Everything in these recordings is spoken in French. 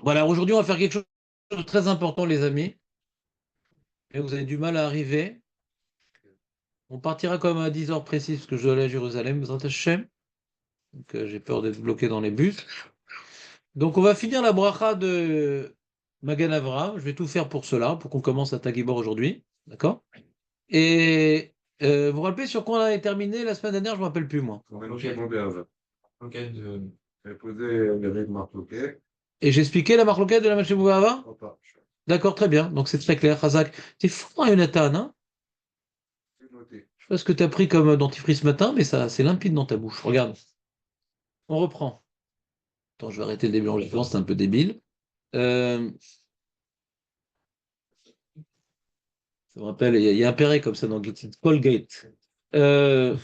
Voilà, aujourd'hui, on va faire quelque chose de très important, les amis. Et vous avez du mal à arriver. On partira quand même à 10 heures précises, parce que je dois aller à Jérusalem, Bezrat Hashem. Donc, j'ai peur d'être bloqué dans les bus. Donc, on va finir la bracha de Magan Avraham. Je vais tout faire pour cela, pour qu'on commence à Tagibor aujourd'hui. D'accord? Et vous vous rappelez sur quoi on avait terminé la semaine dernière? Je ne me rappelle plus, moi. Enquête de poser les marques. Et j'expliquais la marloquette de la Machemouava? D'accord, très bien. Donc, c'est très clair. Razak, t'es fou, hein, Jonathan, hein? Je sais pas ce que tu as pris comme dentifrice ce matin, mais ça, c'est limpide dans ta bouche. Regarde, on reprend. Attends, je vais arrêter le début en l'avance, c'est un peu débile. Euh, Ça me rappelle, il y a un Perret comme ça dans Colgate. Euh,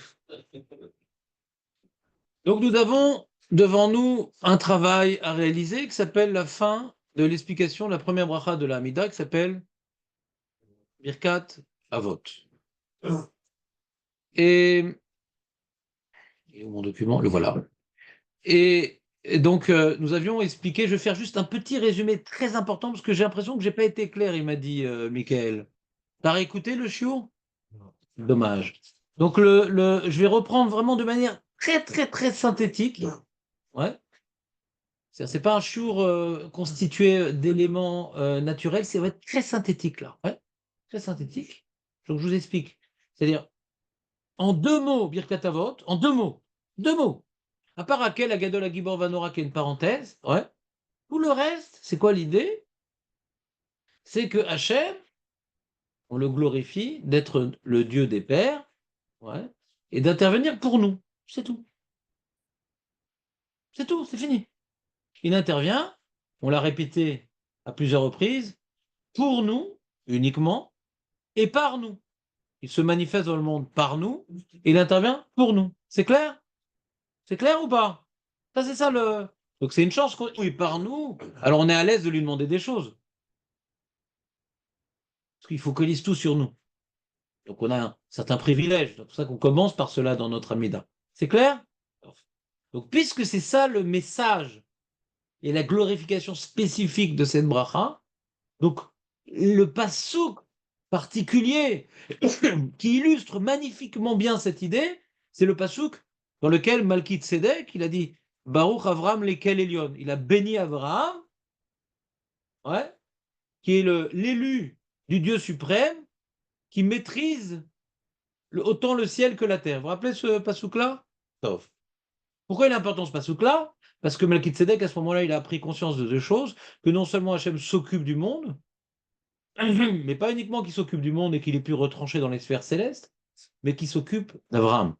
donc nous avons devant nous un travail à réaliser qui s'appelle la fin de l'explication de la première bracha de la Hamida qui s'appelle Birkat Avot. Et, et mon document, le voilà. Et donc nous avions expliqué, je vais faire juste un petit résumé très important parce que j'ai l'impression que j'ai pas été clair, il m'a dit Michael. T'as réécouté le chiot? Dommage. Donc je vais reprendre vraiment de manière très très très synthétique. Ouais. C'est pas un chiour constitué d'éléments naturels, c'est va être très synthétique là. Ouais. Très synthétique. Donc je vous explique. C'est-à-dire en deux mots, Birkat Avot, en deux mots. À part Akel, Agadol, Agibor, Vanora, qui est une parenthèse. Ouais. Tout le reste, c'est quoi l'idée? C'est que Hachem, on le glorifie d'être le Dieu des pères, ouais, et d'intervenir pour nous. C'est tout. C'est tout, c'est fini. Il intervient, on l'a répété à plusieurs reprises, pour nous uniquement et par nous. Il se manifeste dans le monde par nous et il intervient pour nous. C'est clair? C'est clair ou pas? Ça, c'est ça le. Donc c'est une chance qu'on est par nous. Alors on est à l'aise de lui demander des choses. Parce qu'il focalise tout sur nous. Donc on a un certain privilège. C'est pour ça qu'on commence par cela dans notre Amida. C'est clair? Donc puisque c'est ça le message et la glorification spécifique de cette bracha, donc le passouk particulier qui illustre magnifiquement bien cette idée, c'est le passouk dans lequel Malkit Sédek, il a dit Baruch Avram lekel Elion. Il a béni Avraham, ouais, qui est l'élu du Dieu suprême, qui maîtrise autant le ciel que la terre. Vous vous rappelez ce passouk-là? Tov. Pourquoi il est important ce passouk-là? Parce que Melchizedek, à ce moment-là, il a pris conscience de deux choses, que non seulement Hachem s'occupe du monde, mais pas uniquement qu'il s'occupe du monde et qu'il est plus retranché dans les sphères célestes, mais qu'il s'occupe d'Abraham.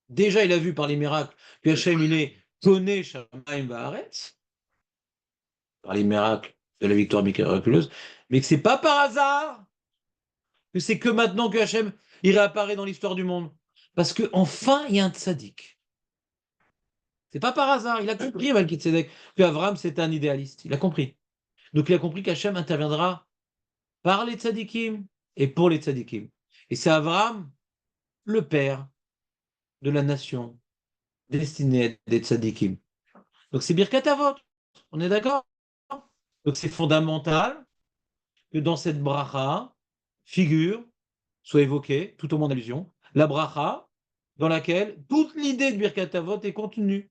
Déjà, il a vu par les miracles que Hachem, il est donné Shamaim Vaaretz, par les miracles de la victoire miraculeuse, mais que c'est pas par hasard que c'est que maintenant que Hachem, il réapparaît dans l'histoire du monde. Parce que enfin, il y a un tzaddik. C'est pas par hasard. Il a compris, Melchizedek, que Abraham, c'est un idéaliste. Il a compris. Donc, il a compris qu'Hachem interviendra par les tzadikim et pour les tzadikim. Et c'est Abraham, le père de la nation, destinée à être des tzadikim. Donc, c'est Birkat Avot. On est d'accord? Donc, c'est fondamental que dans cette bracha figure, soit évoquée, tout au moins d'allusion, la bracha dans laquelle toute l'idée de Birkat Avot est contenue.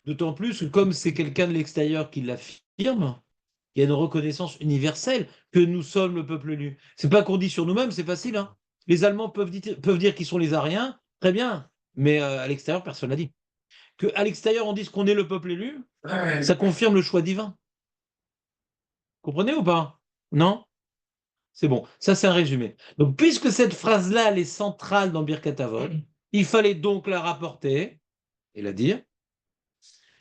D'autant plus que comme c'est quelqu'un de l'extérieur qui l'affirme, il y a une reconnaissance universelle que nous sommes le peuple élu. C'est pas qu'on dit sur nous-mêmes, c'est facile, hein. Les Allemands peuvent dire qu'ils sont les Ariens, très bien, mais à l'extérieur, personne n'a dit. Que à l'extérieur, on dise qu'on est le peuple élu, ça confirme le choix divin. Comprenez ou pas? Non? C'est bon. Ça, c'est un résumé. Donc, puisque cette phrase-là, elle est centrale dans Birkat Avot, il fallait donc la rapporter et la dire.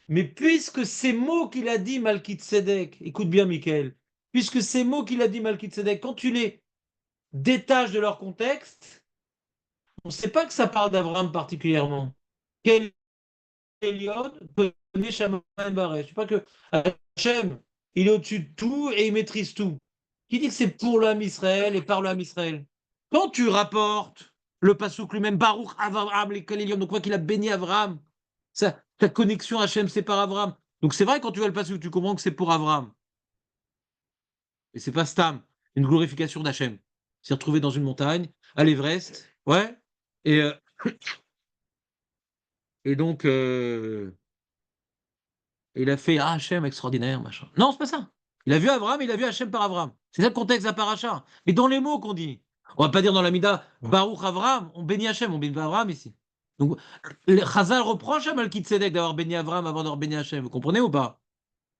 Mais puisque ces mots qu'il a dit Malkitsédek, écoute bien, Michael, puisque ces mots qu'il a dit Malkitsédek, quand tu les détaches de leur contexte, on ne sait pas que ça parle d'Abraham particulièrement. Quel Elion connaît Shamaim Baré? Je ne sais pas que Hachem, il est au-dessus de tout et il maîtrise tout. Qui dit que c'est pour l'âme Israël et par l'âme Israël? Quand tu rapportes le pasouk lui-même, Baruch Avraham, les Kalelium, donc quoi qu'il a béni Avraham, ta connexion à Hachem, c'est par Avraham. Donc c'est vrai, quand tu vois le pasouk, tu comprends que c'est pour Avraham. Et c'est pas Stam, une glorification d'Hachem. Il s'est retrouvé dans une montagne, à l'Everest, ouais, et, euh, et donc il a fait ah, Hachem extraordinaire, machin. Non, c'est pas ça. Il a vu Abraham, il a vu Hachem par Abraham. C'est ça le contexte de la paracha. Mais dans les mots qu'on dit, on va pas dire dans la Mida Baruch Abraham, on bénit Hachem, on bénit pas Abraham ici. Donc, le Chazal reproche à Malkitzedek d'avoir béni Abraham avant d'avoir béni Hachem. Vous comprenez ou pas?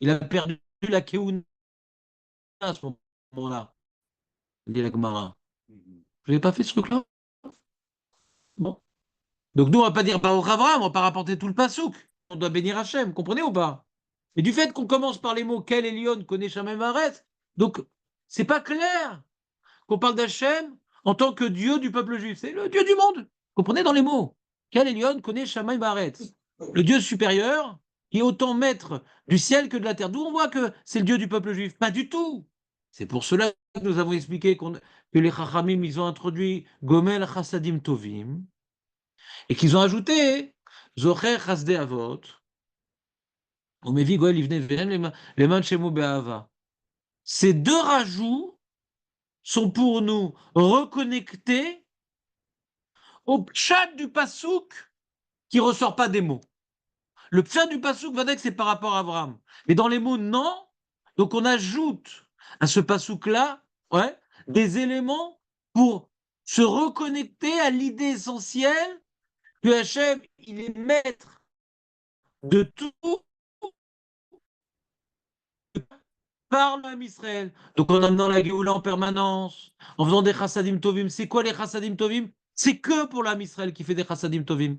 Il a perdu la Keuna à ce moment-là, dit la Gemara. Je n'ai pas fait ce truc-là. Bon. Donc nous, on va pas dire Baruch Abraham, on va pas rapporter tout le pasouk. On doit bénir Hachem, vous comprenez ou pas? Et du fait qu'on commence par les mots Quel Elion connaît Shamaim Haaretz, donc c'est pas clair qu'on parle d'Hachem en tant que Dieu du peuple juif. C'est le Dieu du monde. Vous comprenez dans les mots? Quel Elion connaît Shamaim Haaretz, le Dieu supérieur qui est autant maître du ciel que de la terre. D'où on voit que c'est le Dieu du peuple juif. Pas du tout. C'est pour cela que nous avons expliqué que les Chachamim, ils ont introduit Gomel Chassadim Tovim et qu'ils ont ajouté Zocher Chasdei Avot. Ces deux rajouts sont pour nous reconnecter au pshat du pasouk qui ne ressort pas des mots. Le pshat du pasouk va dire que c'est par rapport à Abraham. Mais dans les mots, non. Donc on ajoute à ce pasouk-là des éléments pour se reconnecter à l'idée essentielle que Hachem, il est maître de tout par l'âme Israël. Donc en amenant la Géoula en permanence, en faisant des chassadim tovim. C'est quoi les chassadim tovim? C'est que pour l'âme Israël qui fait des chassadim tovim.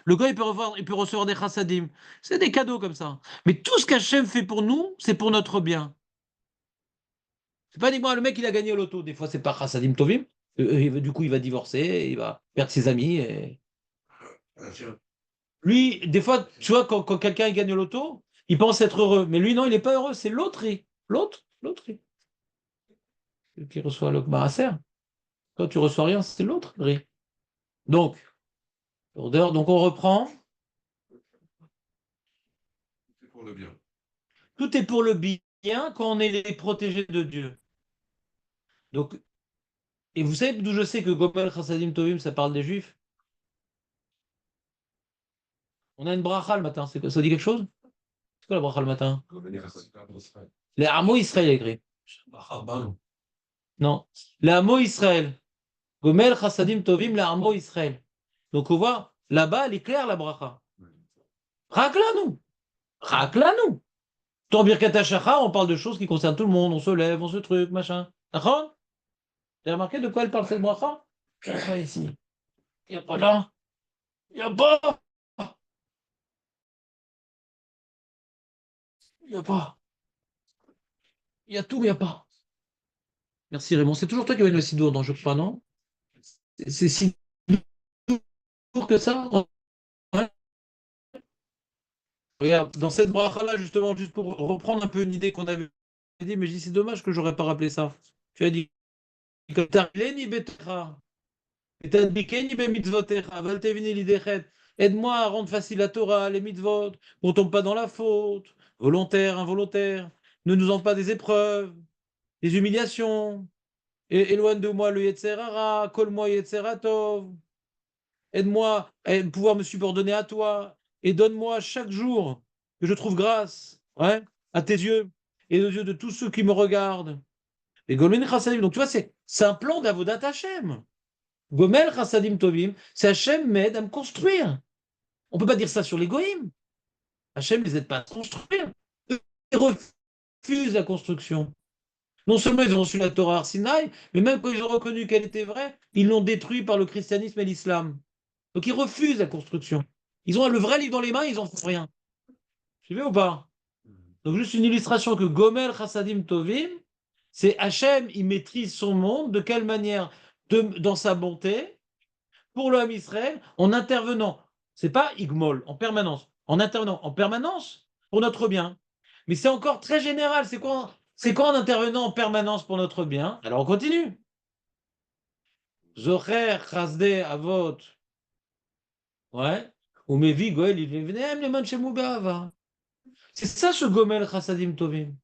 Le gars, il peut recevoir des chassadim. C'est des cadeaux comme ça. Mais tout ce qu'Hachem fait pour nous, c'est pour notre bien. C'est pas uniquement le mec, il a gagné au loto. Des fois, c'est pas chassadim tovim. Du coup, il va divorcer, il va perdre ses amis. Lui, des fois, tu vois, quand quelqu'un gagne au loto, il pense être heureux. Mais lui, non, il n'est pas heureux. C'est l'autre. L'autre qui reçoit le maaser. Quand tu reçois rien, c'est l'autre. Donc, donc on reprend. C'est pour le bien. Tout est pour le bien quand on est les protégés de Dieu. Donc, et vous savez d'où je sais que Gomel Chassadim Tovim, ça parle des Juifs? On a une bracha le matin. Ça dit quelque chose? C'est quoi la bracha le matin? Les hameaux Israël écrit. Non. Les hameaux Israël. Gomel Chassadim Tovim, les hameaux Israël. Donc on voit, là-bas, elle est claire la bracha. Racla-nous. Racla-nous. Dans Birkat HaShachar, on parle de choses qui concernent tout le monde. On se lève, on se truc, machin. D'accord? Vous avez remarqué de quoi elle parle cette bracha? Il n'y a pas ici. Il n'y a pas là. Il n'y a pas. Il n'y a pas. Il y a tout, mais il n'y a pas. Merci Raymond. C'est toujours toi qui avais le sidour, non? Je crois, non? C'est si lourd que ça? Ouais. Regarde, dans cette bracha-là, justement, juste pour reprendre un peu une idée qu'on avait dit, mais je dis c'est dommage que j'aurais pas rappelé ça. Tu as dit aide-moi à rendre facile la Torah, les mitzvot, qu'on tombe pas dans la faute, volontaire, involontaire. Ne nous en pas des épreuves, des humiliations. Et éloigne de moi le Yetzer Hara, colle-moi Yetzer Hatov. Aide-moi à pouvoir me subordonner à toi. Et donne-moi chaque jour que je trouve grâce à tes yeux et aux yeux de tous ceux qui me regardent. Et Golmen Chassadim, donc tu vois, c'est un plan d'Avodat Hashem. Gomel Chassadim Tovim, c'est Hachem m'aide à me construire. On ne peut pas dire ça sur les Goïms. Hachem ne les aide pas à se construire. Ils refusent la construction. Non seulement ils ont reçu la Torah Arsinaï, mais même quand ils ont reconnu qu'elle était vraie, ils l'ont détruite par le christianisme et l'islam. Donc ils refusent la construction. Ils ont le vrai livre dans les mains, ils n'en font rien. Tu veux ou pas? Donc juste une illustration que Gomel Chassadim Tovim, c'est Hachem, il maîtrise son monde, de quelle manière? Dans sa bonté, pour l'homme Israël, en intervenant, c'est pas Igmol, en permanence, en intervenant en permanence pour notre bien. Mais c'est encore très général, c'est quoi en intervenant en permanence pour notre bien? Alors on continue. Zocher Chasdei Avot. Ouais. Ou Mevi Goel Livneem Leman Shemu Be'ava. C'est ça ce Gomel Chassadim Tovim.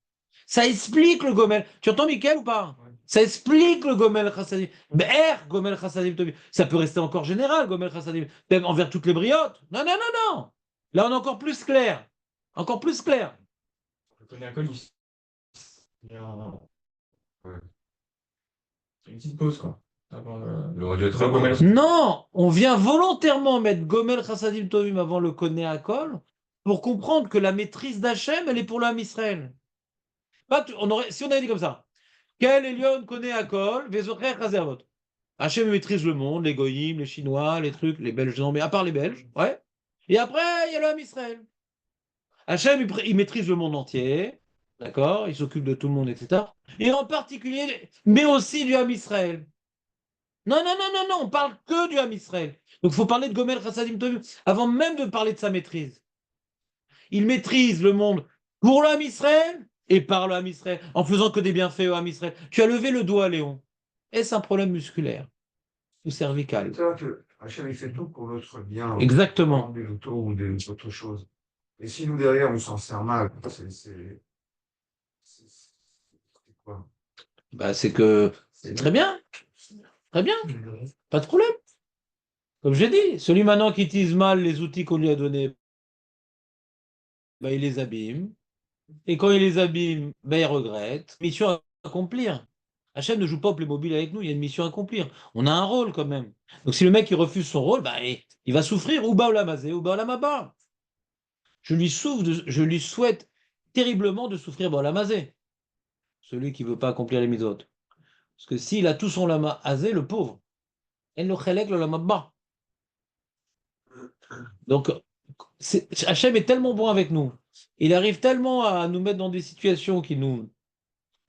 Ça explique le Gomel. Tu entends Mickaël ou pas? Ça explique le Gomel Chassadim. Be'er Gomel Chassadim Tovim. Ça peut rester encore général, Gomel Chassadim. Même envers toutes les briottes. Non, non, non, non. Là, on est encore plus clair. Encore plus clair. Je connais un colis. Il y a Ouais. une petite pause, quoi. Avant Il aurait dû être le avant. Gomel. Non, on vient volontairement mettre Gomel Chassadim Tovim avant le Koné Akol pour comprendre que la maîtrise d'Hachem, elle est pour l'homme Israël. Si on avait dit comme ça, quel Elion Koné Akol, Vezocher Chazervot. Hachem maîtrise le monde, les Goyim, les Chinois, les trucs, les Belges, non, mais à part les Belges, ouais. Et après, il y a l'homme Israël. Hachem, il maîtrise le monde entier, d'accord? Il s'occupe de tout le monde, etc. Et en particulier, mais aussi du Ham Israël. Non, non, non, non, non, on parle que du Ham Israël. Donc il faut parler de Gomel Chassadim Tovim avant même de parler de sa maîtrise. Il maîtrise le monde pour le Ham Israël et par le Ham Israël, en faisant que des bienfaits au Ham Israël. Tu as levé le doigt, Léon. Est-ce un problème musculaire ou cervical? C'est vrai que Hachem, il fait tout pour notre bien. Exactement. Des lotos ou des autres choses. Et si nous, derrière, on s'en sert mal, c'est quoi? Bah, c'est que c'est très bien, très bien, pas de problème. Comme j'ai dit, celui maintenant qui utilise mal les outils qu'on lui a donnés, bah, il les abîme. Et quand il les abîme, bah, il regrette. Mission à accomplir. Hachem ne joue pas au Playmobil avec nous, il y a une mission à accomplir. On a un rôle quand même. Donc si le mec il refuse son rôle, bah, il va souffrir. Ou bah olamazé, ou bah olamaba. Je lui souhaite terriblement de souffrir bah olamazé. Celui qui ne veut pas accomplir les mitzvot. Parce que s'il a tout son lama azé, le pauvre, elle le chelek le lama ba. Donc, Hachem est tellement bon avec nous. Il arrive tellement à nous mettre dans des situations qui nous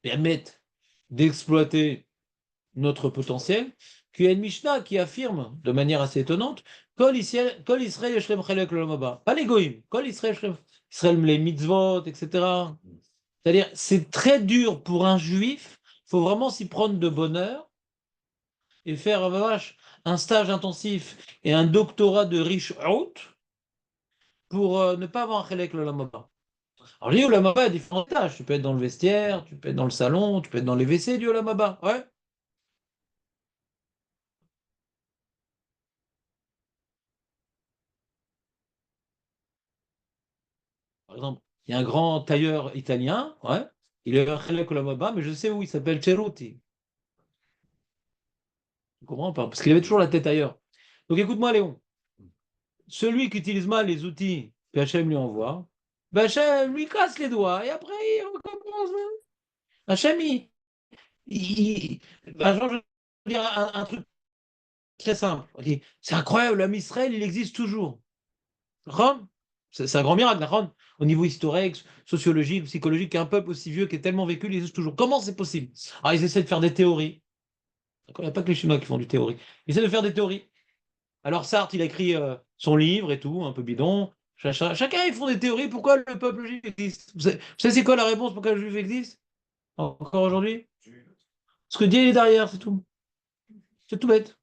permettent d'exploiter notre potentiel, qu'il y a une Mishnah qui affirme de manière assez étonnante Kol Israël Yeshlem Chelek le lama ba. Pas les goïms. Kol Israël Yeshlem les mitzvot, etc. C'est-à-dire, c'est très dur pour un juif. Il faut vraiment s'y prendre de bonheur et faire un stage intensif et un doctorat de riche out pour ne pas avoir un chélek le lamaba. Alors, le lamaba a différents tâches. Tu peux être dans le vestiaire, tu peux être dans le salon, tu peux être dans les WC du lamaba. Ouais. Par exemple, il y a un grand tailleur italien, ouais. Il a un chélek le lamaba, mais je sais où il s'appelle Ceruti. Tu comprends pas? Parce qu'il avait toujours la tête ailleurs. Donc écoute-moi, Léon. Celui qui utilise mal les outils que Hachem lui envoie, ben Hachem lui casse les doigts et après il recommence. Hachem, ben, je vais dire un truc très simple. C'est incroyable, l'homme Israël, il existe toujours. Ron, c'est un grand miracle, Ron. Au niveau historique, sociologique, psychologique, qu'un peuple aussi vieux qui est tellement vécu, il existe toujours. Comment c'est possible? Alors ils essaient de faire des théories. Il n'y a pas que les Chinois qui font du théorie. Ils essaient de faire des théories. Alors Sartre, il a écrit son livre et tout, un peu bidon. Chacun, ils font des théories. Pourquoi le peuple juif existe? Vous savez c'est quoi la réponse pourquoi le juif existe? Encore aujourd'hui? Parce que Dieu est derrière, c'est tout. C'est tout bête.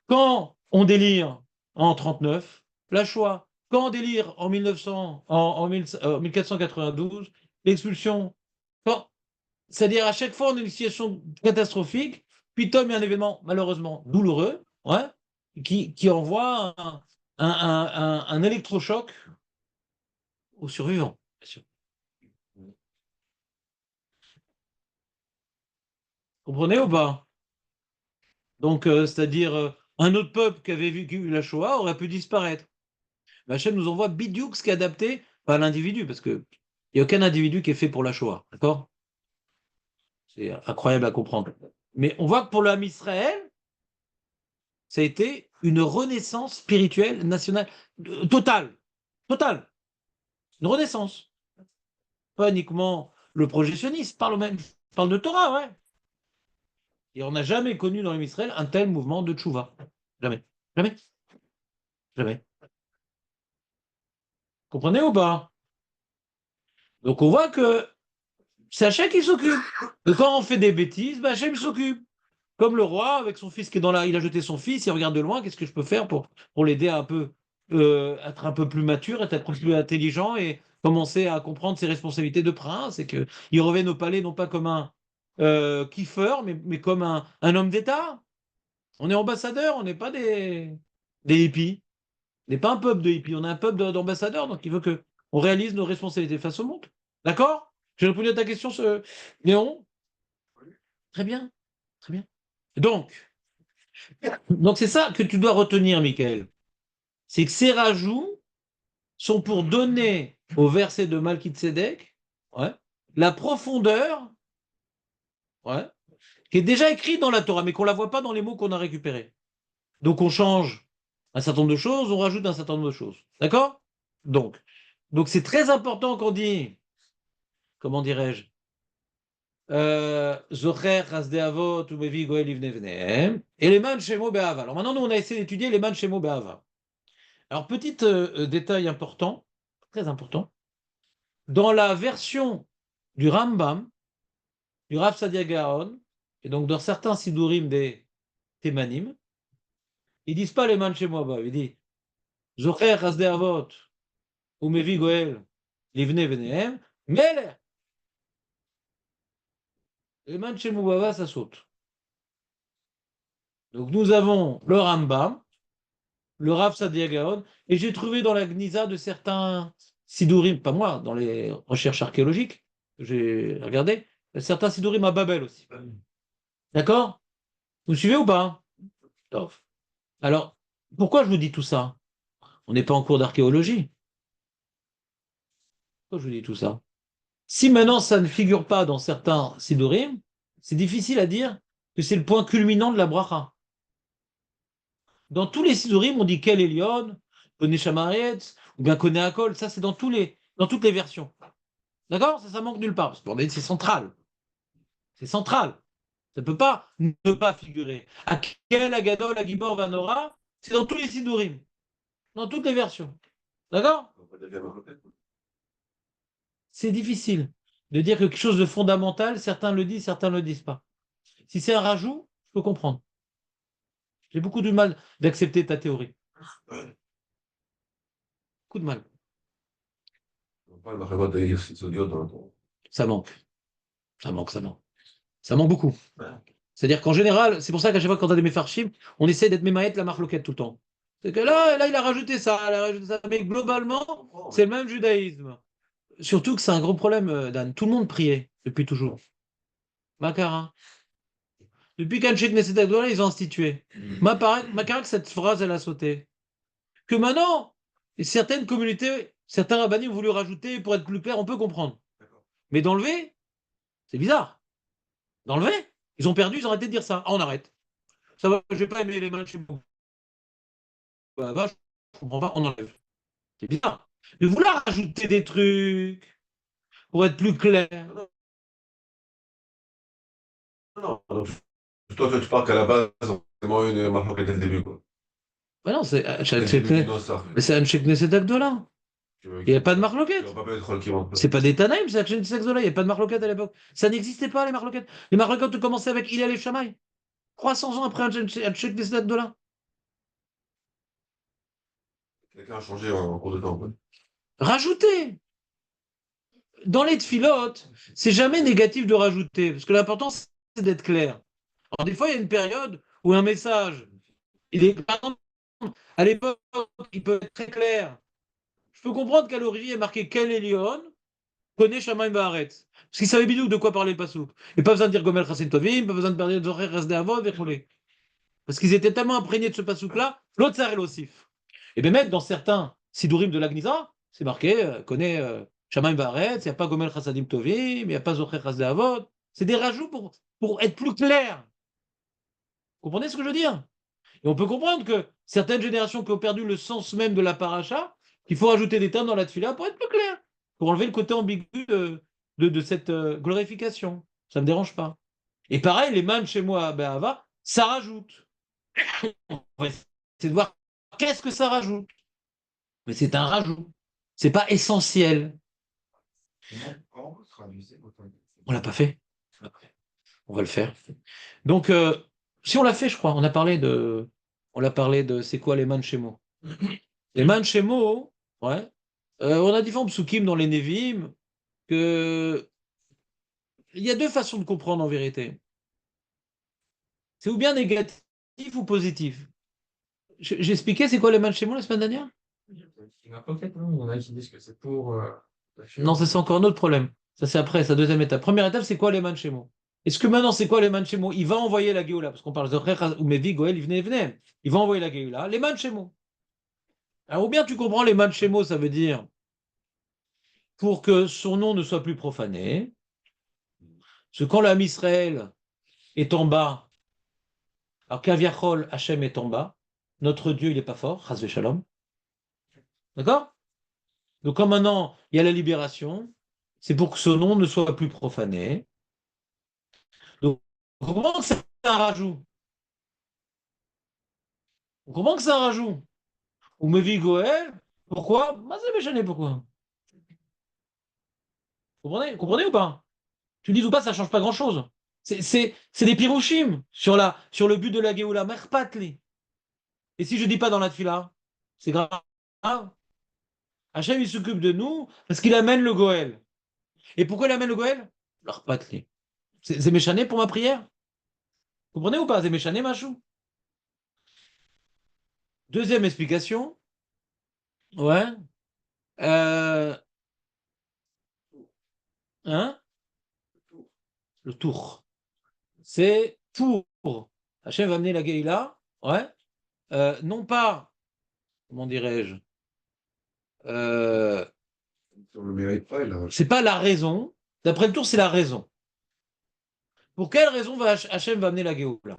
Quand on délire en 39, la Shoah. Quand on délire en 1900, 1492, l'expulsion. C'est-à-dire à chaque fois, on a une situation catastrophique. Puis Tom, il y a un événement malheureusement douloureux, ouais, qui envoie un électrochoc aux survivants, bien sûr. Comprenez ou pas? Donc, c'est-à-dire, un autre peuple qui avait vécu la Shoah aurait pu disparaître. Mais Hachem nous envoie bidiouk ce qui est adapté, pas à l'individu, parce qu'il n'y a aucun individu qui est fait pour la Shoah, d'accord? C'est incroyable à comprendre. Mais on voit que pour l'homme Israël, ça a été une renaissance spirituelle nationale totale. Totale. Une renaissance. Pas uniquement le projectionniste, parle de Torah, ouais. Et on n'a jamais connu dans l'Israël un tel mouvement de tchouva. Jamais. Jamais. Jamais. Comprenez ou pas? Donc on voit que c'est Hachem qui s'occupe. Et quand on fait des bêtises, ben Hachem s'occupe. Comme le roi, avec son fils qui est dans la... Il a jeté son fils, il regarde de loin, qu'est-ce que je peux faire pour l'aider à un peu, être un peu plus mature, être un peu plus intelligent et commencer à comprendre ses responsabilités de prince et qu'il revienne au palais non pas comme un kiffeur, mais comme un homme d'État. On est ambassadeur, on n'est pas des hippies. On n'est pas un peuple de hippies, on est un peuple d'ambassadeurs, donc il veut que on réalise nos responsabilités face au monde. D'accord? J'ai répondu à ta question, Léon? Très bien, très bien. Donc c'est ça que tu dois retenir, Michael. C'est que ces rajouts sont pour donner au verset de Malkitsédek, ouais, la profondeur, ouais, qui est déjà écrite dans la Torah, mais qu'on ne la voit pas dans les mots qu'on a récupérés. Donc on change un certain nombre de choses, on rajoute un certain nombre de choses. D'accord? Donc c'est très important qu'on dit, comment dirais-je, Zocher, Rasde Avot, ou Mevi Goel Ivne Vnehem, et les man Shemo Be'ava. Alors maintenant, nous, on a essayé d'étudier les man Shemo Be'ava. Alors, petit détail important, très important, dans la version du Rambam, du Rav Sadia Gaon, et donc dans certains Sidurim des Thémanim, ils disent pas les man Shemo Be'ava, ils disent Zocher, Rasde Avot, ou Mevi Goel Livne Vnehem, mais les man Shemo Be'ava, ça saute. Donc nous avons le Rambam, le Rav Sadia Gaon, et j'ai trouvé dans la Gnisa de certains Sidurim, pas moi, dans les recherches archéologiques, que j'ai regardé, certains Sidurim à Babel aussi. D'accord? Vous suivez ou pas? Top. Alors, pourquoi je vous dis tout ça? On n'est pas en cours d'archéologie. Pourquoi je vous dis tout ça? Si maintenant ça ne figure pas dans certains Sidurim, c'est difficile à dire que c'est le point culminant de la bracha. Dans tous les Sidurim, on dit Kel Elyon, Koné Shamaretz, ou bien Koné Akol, ça c'est dans toutes les versions. D'accord? Ça manque nulle part. Parce que c'est central. C'est central. Ça ne peut pas ne pas figurer. Akel, Agadol, Agibor, Vanora, c'est dans tous les Sidurim. Dans toutes les versions. D'accord? C'est difficile de dire que quelque chose de fondamental, certains le disent, certains ne le disent pas. Si c'est un rajout, je peux comprendre. J'ai beaucoup de mal d'accepter ta théorie. Beaucoup de mal. Ça manque. Ça manque, ça manque. Ça manque beaucoup. C'est-à-dire qu'en général, c'est pour ça qu'à chaque fois quand on a des méfarchim, on essaie d'être mémaït la marloquette tout le temps. C'est que là, il a rajouté ça, mais globalement, c'est le même judaïsme. Surtout que c'est un gros problème, Dan. Tout le monde priait depuis toujours. Makara. Depuis qu'Anchek Neset Agdola, ils ont institué. Makara, que cette phrase, elle a sauté. Que maintenant, certaines communautés, certains rabbinis ont voulu rajouter pour être plus clair, on peut comprendre. Mais d'enlever, c'est bizarre. D'enlever, ils ont perdu, ils ont arrêté de dire ça. Ah, on arrête. Ça va, je vais pas aimer les matchs chez vous. Bah, je comprends pas, on enlève. C'est bizarre. De vouloir ajouter des trucs pour être plus clair. Non, non. Toi, tu parles qu'à la base, c'est vraiment une marque dès le début, quoi. Bah non, c'est Dès le début du Nosar. mais c'est Anchek Neset Agdola. Il n'y a pas de marloquette. C'est pas des Tanaïm, c'est Anchek Neset Agdola. Il n'y a pas de marloquette à l'époque. Ça n'existait pas, les marloquettes. Les marloquettes ont commencé avec Hillel et Shammai. 300 ans après Anchek Neset Agdola. Quelqu'un a changé en cours de temps, quoi. Rajouter. Dans les tfilotes, c'est jamais négatif de rajouter, parce que l'important, c'est d'être clair. Alors, des fois, il y a une période où un message, par exemple, à l'époque, il peut être très clair. Je peux comprendre qu'à l'origine, il y a marqué Kel Elion, connaît Shamaim Baaretz. Parce qu'il savait bidou de quoi parler le pasouk. Et pas besoin de dire Gomel Chassin Tovim, pas besoin de parler de Zocher Resde Avod, et parce qu'ils étaient tellement imprégnés de ce pasouk-là, l'autre c'est l'Osif. Et bien, même dans certains Sidurim de l'Agniza, c'est marqué, connaît Shamaim Baaretz, il n'y a pas Gomel Chassadim Tovim, il n'y a pas Zocher Resde Avod. C'est des rajouts pour être plus clair. Vous comprenez ce que je veux dire? Et on peut comprendre que certaines générations qui ont perdu le sens même de la paracha, qu'il faut rajouter des termes dans la tefila pour être plus clair, pour enlever le côté ambigu de cette glorification. Ça ne me dérange pas. Et pareil, les man chez moi à Be'ava, ça rajoute. On va essayer de voir qu'est-ce que ça rajoute. Mais c'est un rajout. C'est pas essentiel. Comment vous traduisez votre... On l'a pas fait. On va le faire. Donc, Si on l'a fait, je crois, on a parlé de c'est quoi les manchemo. Les manchemo, ouais. On a différents psukim dans les Nevi'im que il y a deux façons de comprendre en vérité. C'est ou bien négatif ou positif. J'ai expliqué c'est quoi les manchemo la semaine dernière? Il y en a pas peut-être, non? Il y en a qui disent que c'est pour la Non, chèvre. ça c'est encore un autre problème. Ça c'est après, sa deuxième étape. Première étape, c'est quoi les manchemo? Est-ce que maintenant c'est quoi les manchemo? Il va envoyer la Géoula, parce qu'on parle de Recha ou Mevi, Goël, il venait. Il va envoyer la Géoula, les manchemo. Alors, ou bien tu comprends les manchemo, ça veut dire pour que son nom ne soit plus profané. Parce que quand l'âme Israël est en bas, alors qu'Aviachol, Hachem est en bas, notre Dieu, il n'est pas fort, Chas Shalom. D'accord? Donc, quand maintenant il y a la libération, c'est pour que son nom ne soit plus profané. Donc, on comprend que c'est un rajout. On comprend que c'est un rajout. Ou Mevi Goël, pourquoi? Bah, c'est méchané, pourquoi? Vous comprenez ou pas? Tu le dis ou pas, ça ne change pas grand-chose. C'est des pirouchim sur le but de la Géoula. Merpatli. Et si je dis pas dans la tfila, c'est grave. Hachem, il s'occupe de nous parce qu'il amène le Goël. Et pourquoi il amène le Goël? Alors, patli. C'est méchané pour ma prière? Vous comprenez ou pas? C'est méchané, machou? Deuxième explication. Ouais. Euh, hein? Le tour. C'est pour. Hachem va amener la Géoula. Ouais. Non pas, comment dirais-je, euh, On ne le mérite pas, il a... c'est pas la raison. D'après le tour, c'est la raison. Pour quelle raison Hachem va amener la Géoula?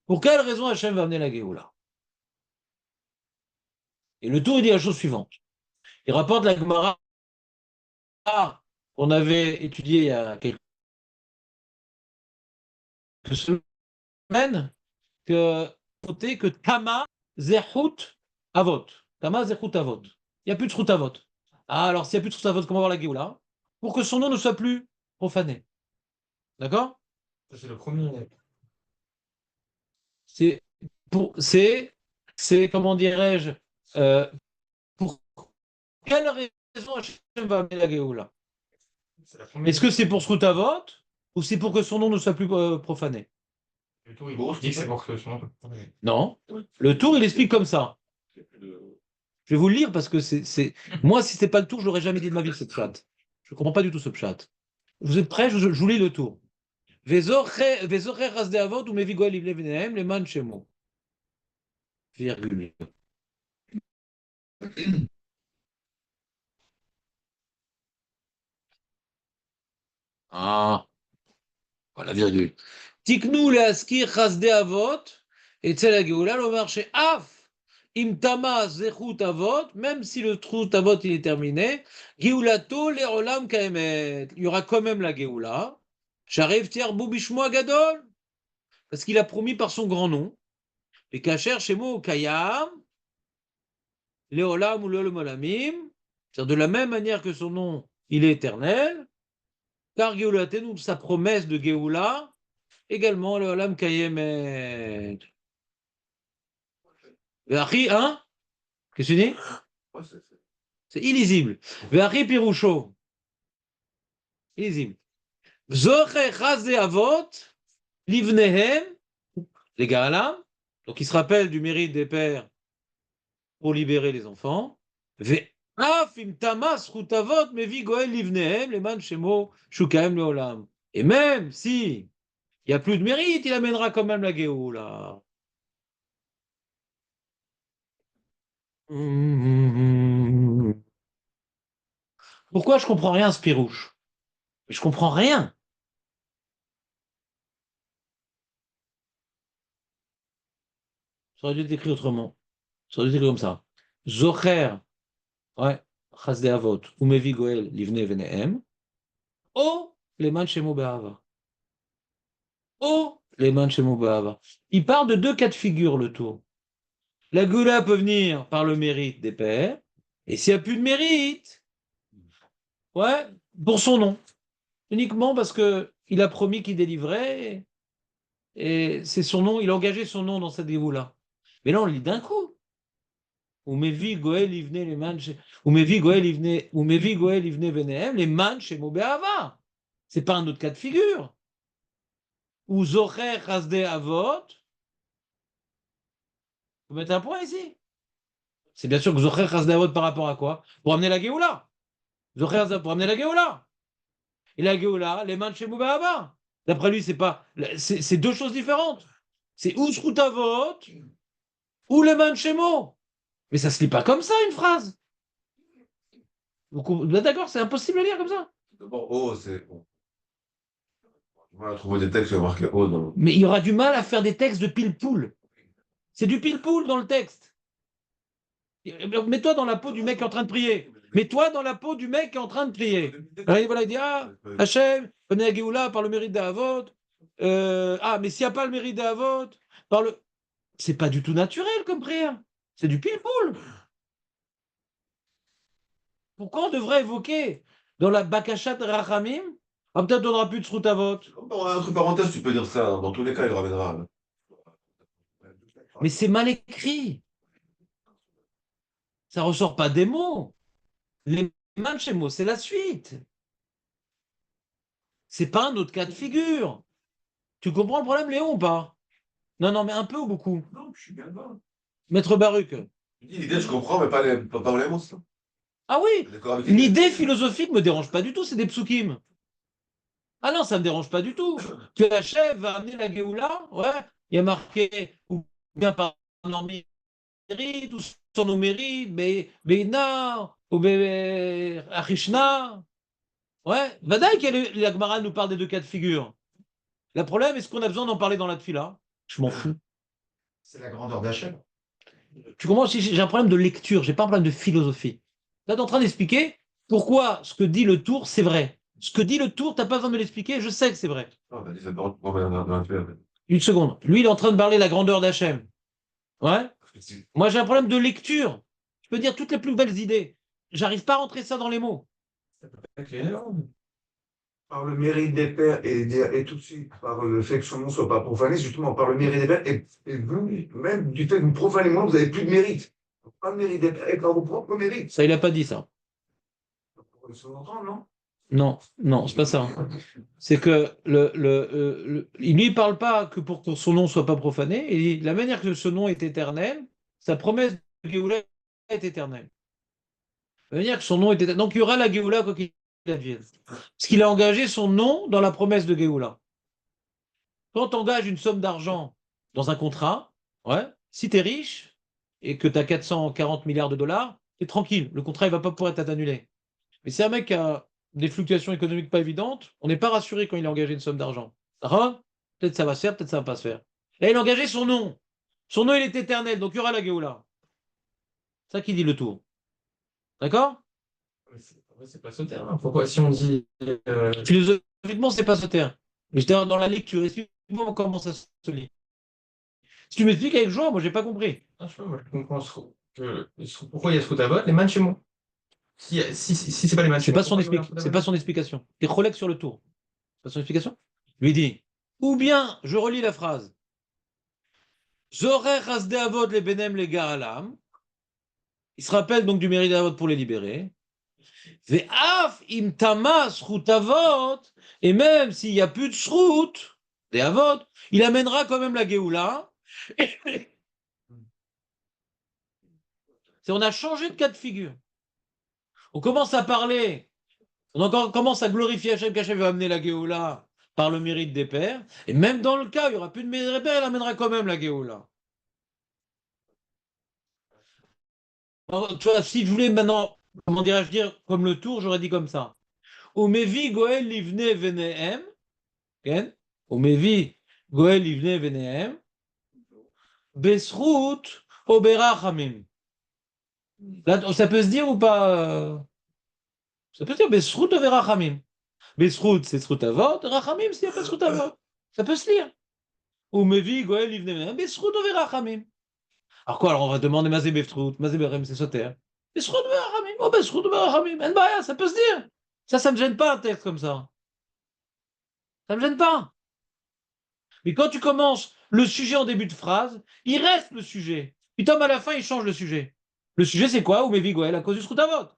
Pour quelle raison Hachem va amener la Géoula? Et le tour, il dit la chose suivante. Il rapporte la Gemara qu'on avait étudiée il y a quelques semaines, que noter que Tama Zerhut Avot. Tama Zerhut Avot. Il n'y a plus de Zerhut Avot. Ah, alors s'il n'y a plus de Zerhut Avot, comment avoir la Géoula? Pour que son nom ne soit plus profané. D'accord? Ça, c'est le premier. C'est pour, comment dirais-je, euh, pour quelle raison Hachem va amener la Géoula? C'est la première. Est-ce que c'est pour Zerhut Avot ou c'est pour que son nom ne soit plus profané? Le tour, il dit que c'est pour que son. Non. Le tour, il explique comme ça. Je vais vous le lire parce que moi, si c'est pas le tour, je n'aurais jamais dit de ma vie ce pshat. Je ne comprends pas du tout ce pshat. Vous êtes prêts? Je vous lis le tour. Vezocher rasde avot ou mevi goel livne vnehem le man shemo. Virgule. Ah, voilà, virgule. Tiknu le askir rasde avot et tzela geoula lo marché af. Imtama zechut avot, même si le trou avot il est terminé, geulato le olam kaemet. Il y aura quand même la geoula. J'arrive tiers boubishmoa gadol. Parce qu'il a promis par son grand nom. Et kacher shemo kayam, le olam ou le olamim. C'est-à-dire de la même manière que son nom, il est éternel. Car Géoulatenu, sa promesse de Géoula, également le olam kayemet. Ve'achi, hein? Qu'est-ce que tu dis? Ouais, C'est illisible. Ve'achi piroucho. Illisible. V'zoche chazé avot, livnehem, les Gahalam. Donc il se rappelle du mérite des pères pour libérer les enfants. Ve'af im tamas chutavot mevi goel livnehem, les man shemo shukahem le olam. Et même si il n'y a plus de mérite, il amènera quand même la Géoula. Pourquoi je comprends rien, Spirouche? Je comprends rien. Ça aurait dû être écrit autrement. Ça aurait dû être écrit comme ça. Zocher, ouais, Chasde Avot, Umevi Goel, Livne Venehem, O, les man shemo be'ava. O, les man shemo be'ava. Il part de deux cas de figure, le tour. La Géoula peut venir par le mérite des pères, et s'il n'y a plus de mérite, ouais, pour son nom. Uniquement parce que il a promis qu'il délivrait. et c'est son nom, il a engagé son nom dans cette Géoula. Mais là, on le lit d'un coup. Umevi Goel Ivne les man Umevi Goel Ivne Venehem, les man chez Mobéava. C'est pas un autre cas de figure. Ou Zocher Hasde Avot. Vous mettez un point ici. C'est bien sûr que Zocher Hasde Avot par rapport à quoi? Pour amener la Géoula. Zocher Hasde pour amener la Géoula. Et la Géoula, les man chez Mobéava. D'après lui, c'est deux choses différentes. C'est ou Zchut Avot ou les man chez Mo. Mais ça se lit pas comme ça, une phrase. Vous êtes d'accord, c'est impossible à lire comme ça. D'abord, O, c'est. Bon. On va trouver des textes marqués O dans. Mais il y aura du mal à faire des textes de pile-poule. C'est du pile-poule dans le texte. Mets-toi dans la peau du mec qui est en train de prier. Mets-toi dans la peau du mec qui est en train de prier. Alors, voilà, il dit, ah, Hachem, venez à Géoula par le mérite d'Avot. Mais s'il n'y a pas le mérite d'Avot, par le... C'est pas du tout naturel comme prière. C'est du pile-poule. Pourquoi on devrait évoquer dans la Bakashat Rachamim? Ah, peut-être on n'aura plus de Srout Avot. Entre parenthèses, tu peux dire ça. Dans tous les cas, il ramènera. Mais c'est mal écrit. Ça ressort pas des mots. Les manchemos, c'est la suite. C'est pas un autre cas de figure. Tu comprends le problème, Léon, ou pas? Non, non, mais un peu ou beaucoup? Non, je suis bien d'accord. Maître Baruch. L'idée, je comprends, mais pas les mots, ça. Ah oui, D'accord avec l'idée philosophique me dérange pas du tout, c'est des psukim. Ah non, ça me dérange pas du tout. Que Hachem va amener la Géoula, ouais, il y a marqué, ou bien par nos mérites, ou sans nos mérites, Beina, ou Achishna. Ouais, Vadaï, la Gemara nous parle des deux cas de figure. Le problème, est-ce qu'on a besoin d'en parler dans la tefila? Je m'en fous. C'est la grandeur d'Hachem. Tu comprends? Si j'ai un problème de lecture, j'ai pas un problème de philosophie. Là, tu es en train d'expliquer pourquoi ce que dit le tour, c'est vrai. Ce que dit le tour, tu n'as pas besoin de me l'expliquer, je sais que c'est vrai. Non, t'as dit ça dans la tuile. Une seconde. Lui, il est en train de parler de la grandeur d'Hachem. Ouais? Moi, j'ai un problème de lecture. Je peux dire toutes les plus belles idées. J'arrive pas à rentrer ça dans les mots. Par le mérite des pères et tout de suite par le fait que son nom ne soit pas profané, justement par le mérite des pères, et vous, même du fait que vous profanez moins, vous n'avez plus de mérite. Pas de mérite des pères, et par vos propres mérites. Ça, il a pas dit ça. Pour le sous-entendre, non? Non, non, c'est pas ça. C'est que il lui parle pas que pour que son nom soit pas profané. Et la manière que ce nom est éternel, sa promesse de Géoula est éternelle. La manière que son nom est éternel. Donc il y aura la Géoula quoi qu'il advienne. Parce qu'il a engagé son nom dans la promesse de Géoula. Quand tu engages une somme d'argent dans un contrat, ouais, si tu es riche et que tu as 440 milliards de dollars, tu es tranquille. Le contrat ne va pas pouvoir être annulé. Mais c'est un mec qui a des fluctuations économiques pas évidentes, on n'est pas rassuré quand il a engagé une somme d'argent. D'accord? Peut-être ça va se faire, peut-être ça va pas se faire. Là, il a engagé son nom. Son nom, il est éternel, donc il y aura la Géoula. C'est ça qui dit le tour. D'accord? C'est pas ce terme. Pourquoi si on dit. Philosophiquement, c'est pas ce terme. Mais j'étais dans la lecture. Explique-moi comment ça se lit. Si tu m'expliques avec joie, moi, j'ai pas compris. Ah, je sais pas, moi, je comprends pourquoi il y a ce Routavot, les Manchemo. Si c'est pas les C'est Manchemo. pas c'est pas son explication. T'es Rolex sur le tour. C'est pas son explication? Lui dit. Ou bien, je relis la phrase. Zorer hasde avot les benem les garalam. Il se rappelle donc du mérite d'avot pour les libérer. Ve'af im tamas avot. Et même s'il n'y a plus de shrout, des avot, il amènera quand même la Géoula. On a changé de cas de figure. On commence à parler, commence à glorifier Hachem qu'Hachem va amener la Géoula par le mérite des pères. Et même dans le cas où il n'y aura plus de mérite des pères, il amènera quand même la Géoula. Alors, tu vois, si je voulais maintenant, comment dirais-je dire, comme le tour, j'aurais dit comme ça. Omevi Goel Livne Venehem. Omevi Goel Livne Venehem. Besrout Oberachamim. Là, ça peut se dire ou pas? Ça peut se dire Besrout Oberachamim. Besrout, c'est Srout Avot. Rachamim, s'il n'y a pas Srout Avot. Ça peut se lire. Omevi Goel Livne Venehem. Besrout Oberachamim. Alors quoi? Alors on va demander Mazé Beftrout, Mazé Berem, c'est Soter. Besrout Oberachamim. Oh, Besrout Oberachamim. En baya, ça peut se dire. Ça me gêne pas un texte comme ça. Ça me gêne pas. Mais quand tu commences le sujet en début de phrase, il reste le sujet. Puis Tom, à la fin, il change le sujet. Le sujet, c'est quoi? Ou Goël, à cause du Sroutavot.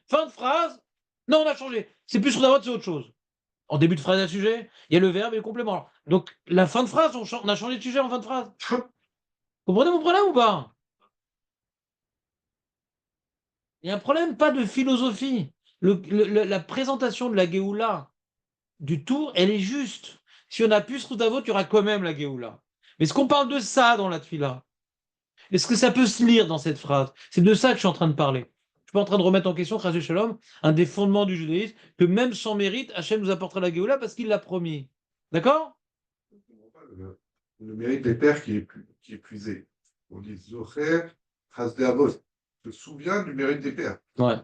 Fin de phrase, non, on a changé. C'est plus Sroutavot, c'est autre chose. En début de phrase, il y a le sujet, il y a le verbe et le complément. Donc, la fin de phrase, on a changé de sujet en fin de phrase. Comprenez mon problème ou pas? Il y a un problème, pas de philosophie. La présentation de la Géoula du tour, elle est juste. Si on a plus Sroutavot, il y aura quand même la Géoula. Mais est-ce qu'on parle de ça dans la Tfila? Est-ce que ça peut se lire dans cette phrase? C'est de ça que je suis en train de parler. Je ne suis pas en train de remettre en question, Chassid Shalom, un des fondements du judaïsme, que même sans mérite, Hachem nous apportera la Géoula parce qu'il l'a promis. D'accord? Je comprends pas le mérite des pères qui est puisé. On dit Zocher, Hasde Avot. Je me souviens du mérite des pères. Ouais.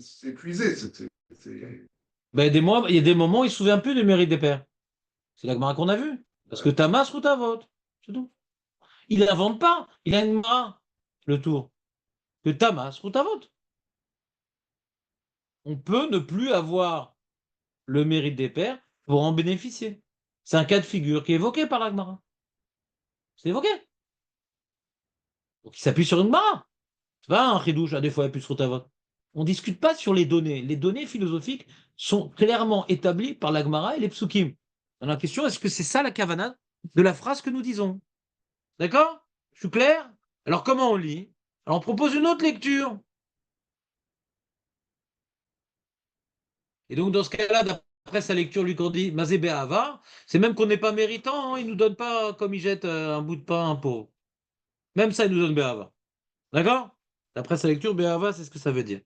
C'est épuisé. Ben, il y a des moments où il ne se souvient plus du mérite des pères. C'est la Gemara qu'on a vu. Parce que Tamas ou Tavot. C'est tout. Il n'invente pas. Il a une main, le tour. Que Tamas ou Tavot. On peut ne plus avoir le mérite des pères pour en bénéficier. C'est un cas de figure qui est évoqué par la Gemara. C'est évoqué. Donc il s'appuie sur une Gemara. C'est pas un chidouche, des fois il y a plus Tavot. On ne discute pas sur les données. Les données philosophiques sont clairement établies par la Gemara et les psukim. Alors, la question, est-ce que c'est ça la kavana de la phrase que nous disons? D'accord? Je suis clair? Alors comment on lit? Alors on propose une autre lecture. Et donc dans ce cas-là, d'après sa lecture, lui qu'on dit Mazé Be'ava, c'est même qu'on n'est pas méritant, hein, il ne nous donne pas comme il jette un bout de pain à un pauvre. Même ça, il nous donne Be'ava. D'accord? D'après sa lecture, Be'ava, c'est ce que ça veut dire.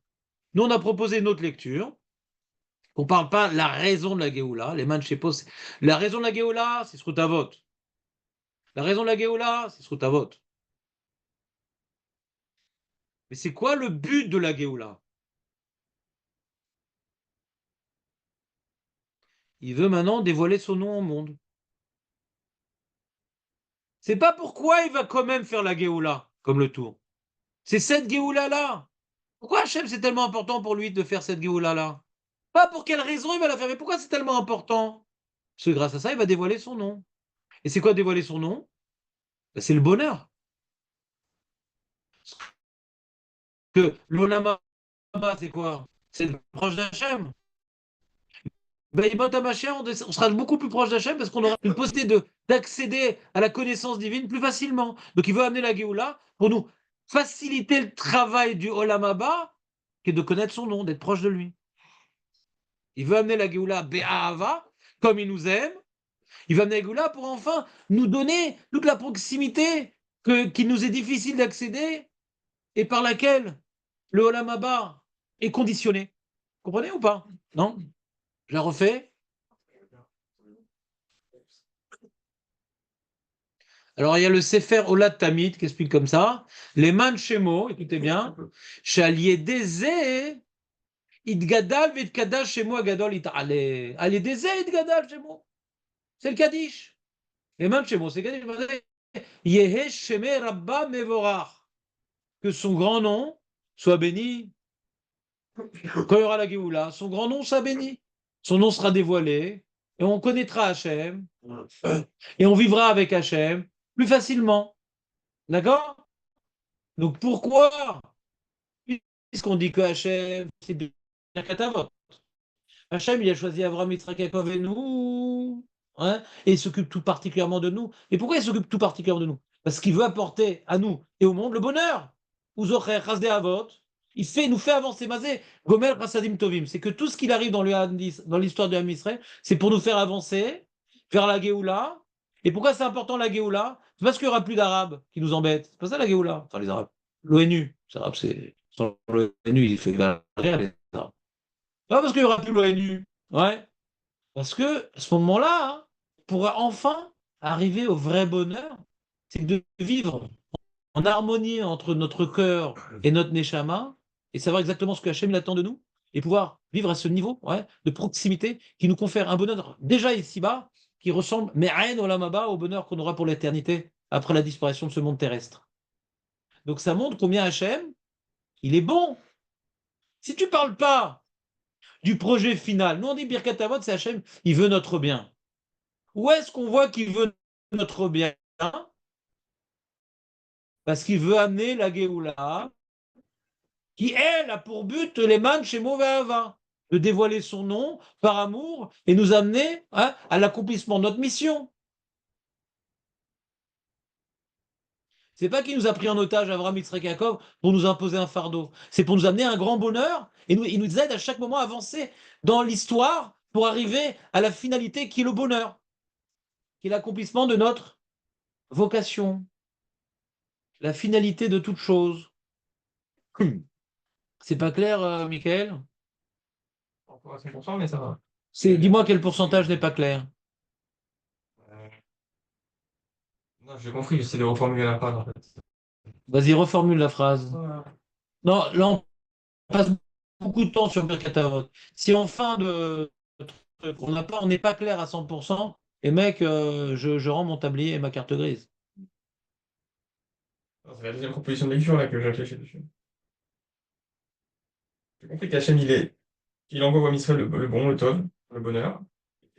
Nous, on a proposé une autre lecture. On ne parle pas de la raison de la Géoula. Les manchépos, la raison de la Géoula, c'est Sroutavot. La raison de la Géoula, c'est Sroutavot. Mais c'est quoi le but de la Géoula? Il veut maintenant dévoiler son nom au monde. C'est pas pourquoi il va quand même faire la Géoula, comme le tour. C'est cette Géoula-là. Pourquoi Hachem, c'est tellement important pour lui de faire cette Géoula-là? Pas pour quelle raison il va la faire, mais pourquoi c'est tellement important? Parce que grâce à ça, il va dévoiler son nom. Et c'est quoi dévoiler son nom? Ben, c'est le bonheur. Que l'Olama, c'est quoi? C'est d'être proche d'Hachem. Ben, on sera beaucoup plus proche d'Hachem parce qu'on aura une possibilité d'accéder à la connaissance divine plus facilement. Donc il veut amener la Géoula pour nous faciliter le travail du Olam Haba, qui est de connaître son nom, d'être proche de lui. Il veut amener la Géoula Be'ahava, comme il nous aime. Il veut amener la Géoula pour enfin nous donner toute la proximité qu'il nous est difficile d'accéder et par laquelle le Olam Haba est conditionné. Vous comprenez ou pas? Non? Je la refais. Alors, il y a le Sefer Olad Tamid qui explique comme ça. Les man shemo, écoutez bien. Shalié dezé, idgadal vidkadash shemo agadol itale. Alié dezé, idgadal shemo. C'est le Kaddish. Les man shemo, c'est le Kaddish. Yehe sheme rabba mevorach. Que son grand nom soit béni. Quand il y aura la Géoula, son grand nom sera béni. Son nom sera dévoilé. Et on connaîtra Hachem. Et on vivra avec Hachem plus facilement. D'accord? Donc pourquoi, puisqu'on dit que Hachem, c'est bien Katavot, Hachem, il a choisi Abraham, Yitzhak, Yaakov et nous, hein, et il s'occupe tout particulièrement de nous. Et pourquoi il s'occupe tout particulièrement de nous? Parce qu'il veut apporter à nous et au monde le bonheur. Uzocher, Chasde Avot, il nous fait avancer. Mazé, Gomer, Chasadim Tovim. C'est que tout ce qu'il arrive dans l'histoire du Ham Israël, c'est pour nous faire avancer, vers la Géoula. Et pourquoi c'est important la Géoula? C'est parce qu'il n'y aura plus d'Arabes qui nous embêtent. C'est pas ça la Géoula. Enfin, les Arabes. L'ONU. Les Arabes, c'est. Sans l'ONU, il fait rien, les Arabes. Pas parce qu'il n'y aura plus l'ONU. Ouais. Parce que à ce moment-là, hein, on pourra enfin arriver au vrai bonheur. C'est de vivre en harmonie entre notre cœur et notre neshama et savoir exactement ce que Hachem attend de nous et pouvoir vivre à ce niveau, ouais, de proximité qui nous confère un bonheur déjà ici-bas qui ressemble, mais olam haba, au bonheur qu'on aura pour l'éternité après la disparition de ce monde terrestre. Donc ça montre combien Hachem, il est bon. Si tu parles pas du projet final, nous on dit Birkat Avot, c'est Hachem, il veut notre bien. Où est-ce qu'on voit qu'il veut notre bien? Parce qu'il veut amener la Géoula, qui, elle, a pour but les man chez mauvais Ava, de dévoiler son nom par amour et nous amener à l'accomplissement de notre mission. C'est pas qu'il nous a pris en otage Abraham, Yitzhak, Yaakov pour nous imposer un fardeau. C'est pour nous amener un grand bonheur et il nous aide à chaque moment à avancer dans l'histoire pour arriver à la finalité qui est le bonheur, qui est l'accomplissement de notre vocation, la finalité de toute chose. C'est pas clair, Michael? Encore à 100%, mais ça va. Dis-moi quel pourcentage n'est pas clair. Euh, Non, j'ai compris, j'essaie de reformuler la phrase en fait. Vas-y, reformule la phrase. Voilà. Non, là, on passe beaucoup de temps sur Birkat Avot. Si en fin de truc, on n'est pas clair à 100%, et mec, je rends mon tablier et ma carte grise. C'est la deuxième proposition de lecture là que j'ai réfléchi dessus. J'ai compris qu'Hachem, il envoie à Israël le bon, le tov, le bonheur.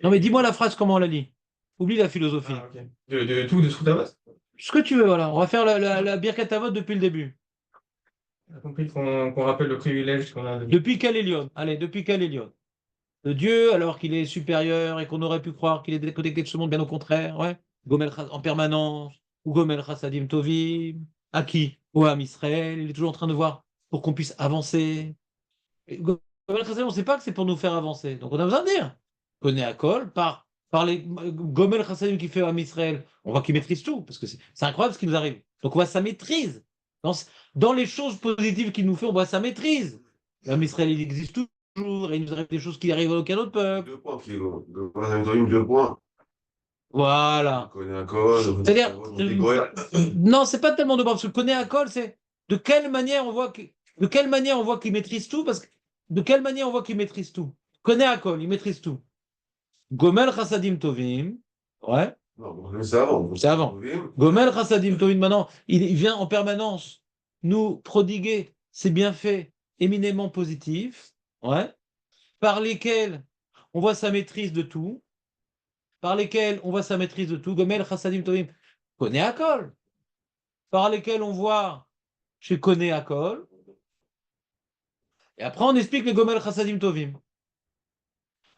Non, mais dis-moi la phrase, comment on la lit. Oublie la philosophie. Ah, ok. De Sroutavas. Ce que tu veux, voilà. On va faire la Birkat Avot depuis le début. On a compris qu'on rappelle le privilège qu'on a de... Depuis Kal Elyon. Allez, depuis Kal Elyon. De Dieu, alors qu'il est supérieur et qu'on aurait pu croire qu'il est déconnecté de ce monde, bien au contraire, ouais. En permanence, ou Gomel Chassadim Tovim, à qui? Au Ham Israël, il est toujours en train de voir pour qu'on puisse avancer. Et Gomel Chassadim, on ne sait pas que c'est pour nous faire avancer. Donc on a besoin de dire. Connaît à Kol, par les Gomel Chassadim qui fait au Ham Israël, on voit qu'il maîtrise tout, parce que c'est incroyable ce qui nous arrive. Donc on voit sa maîtrise. Dans les choses positives qu'il nous fait, on voit sa maîtrise. Le Ham Israël, il existe toujours, et il nous arrive des choses qui arrivent à aucun autre peuple. 2 points, le 2 points. Voilà. On connaît un code, C'est-à-dire, on non, c'est pas tellement de bord, parce que connaît à Col, c'est de quelle manière on voit qu'il maîtrise tout, parce que de quelle manière on voit qu'il maîtrise tout. Connaît à Col, il maîtrise tout. Gomel Chassadim Tovim, ouais, Non, c'est avant. c'est avant. Gomel Chassadim Tovim, maintenant, il vient en permanence nous prodiguer ses bienfaits éminemment positifs, ouais, par lesquels on voit sa maîtrise de tout, par lesquels on voit sa maîtrise de tout. Gomel Chassadim Tovim, connaît à Col, par lesquels on voit chez Koné Akol. Et après, on explique les Gomel Chassadim Tovim.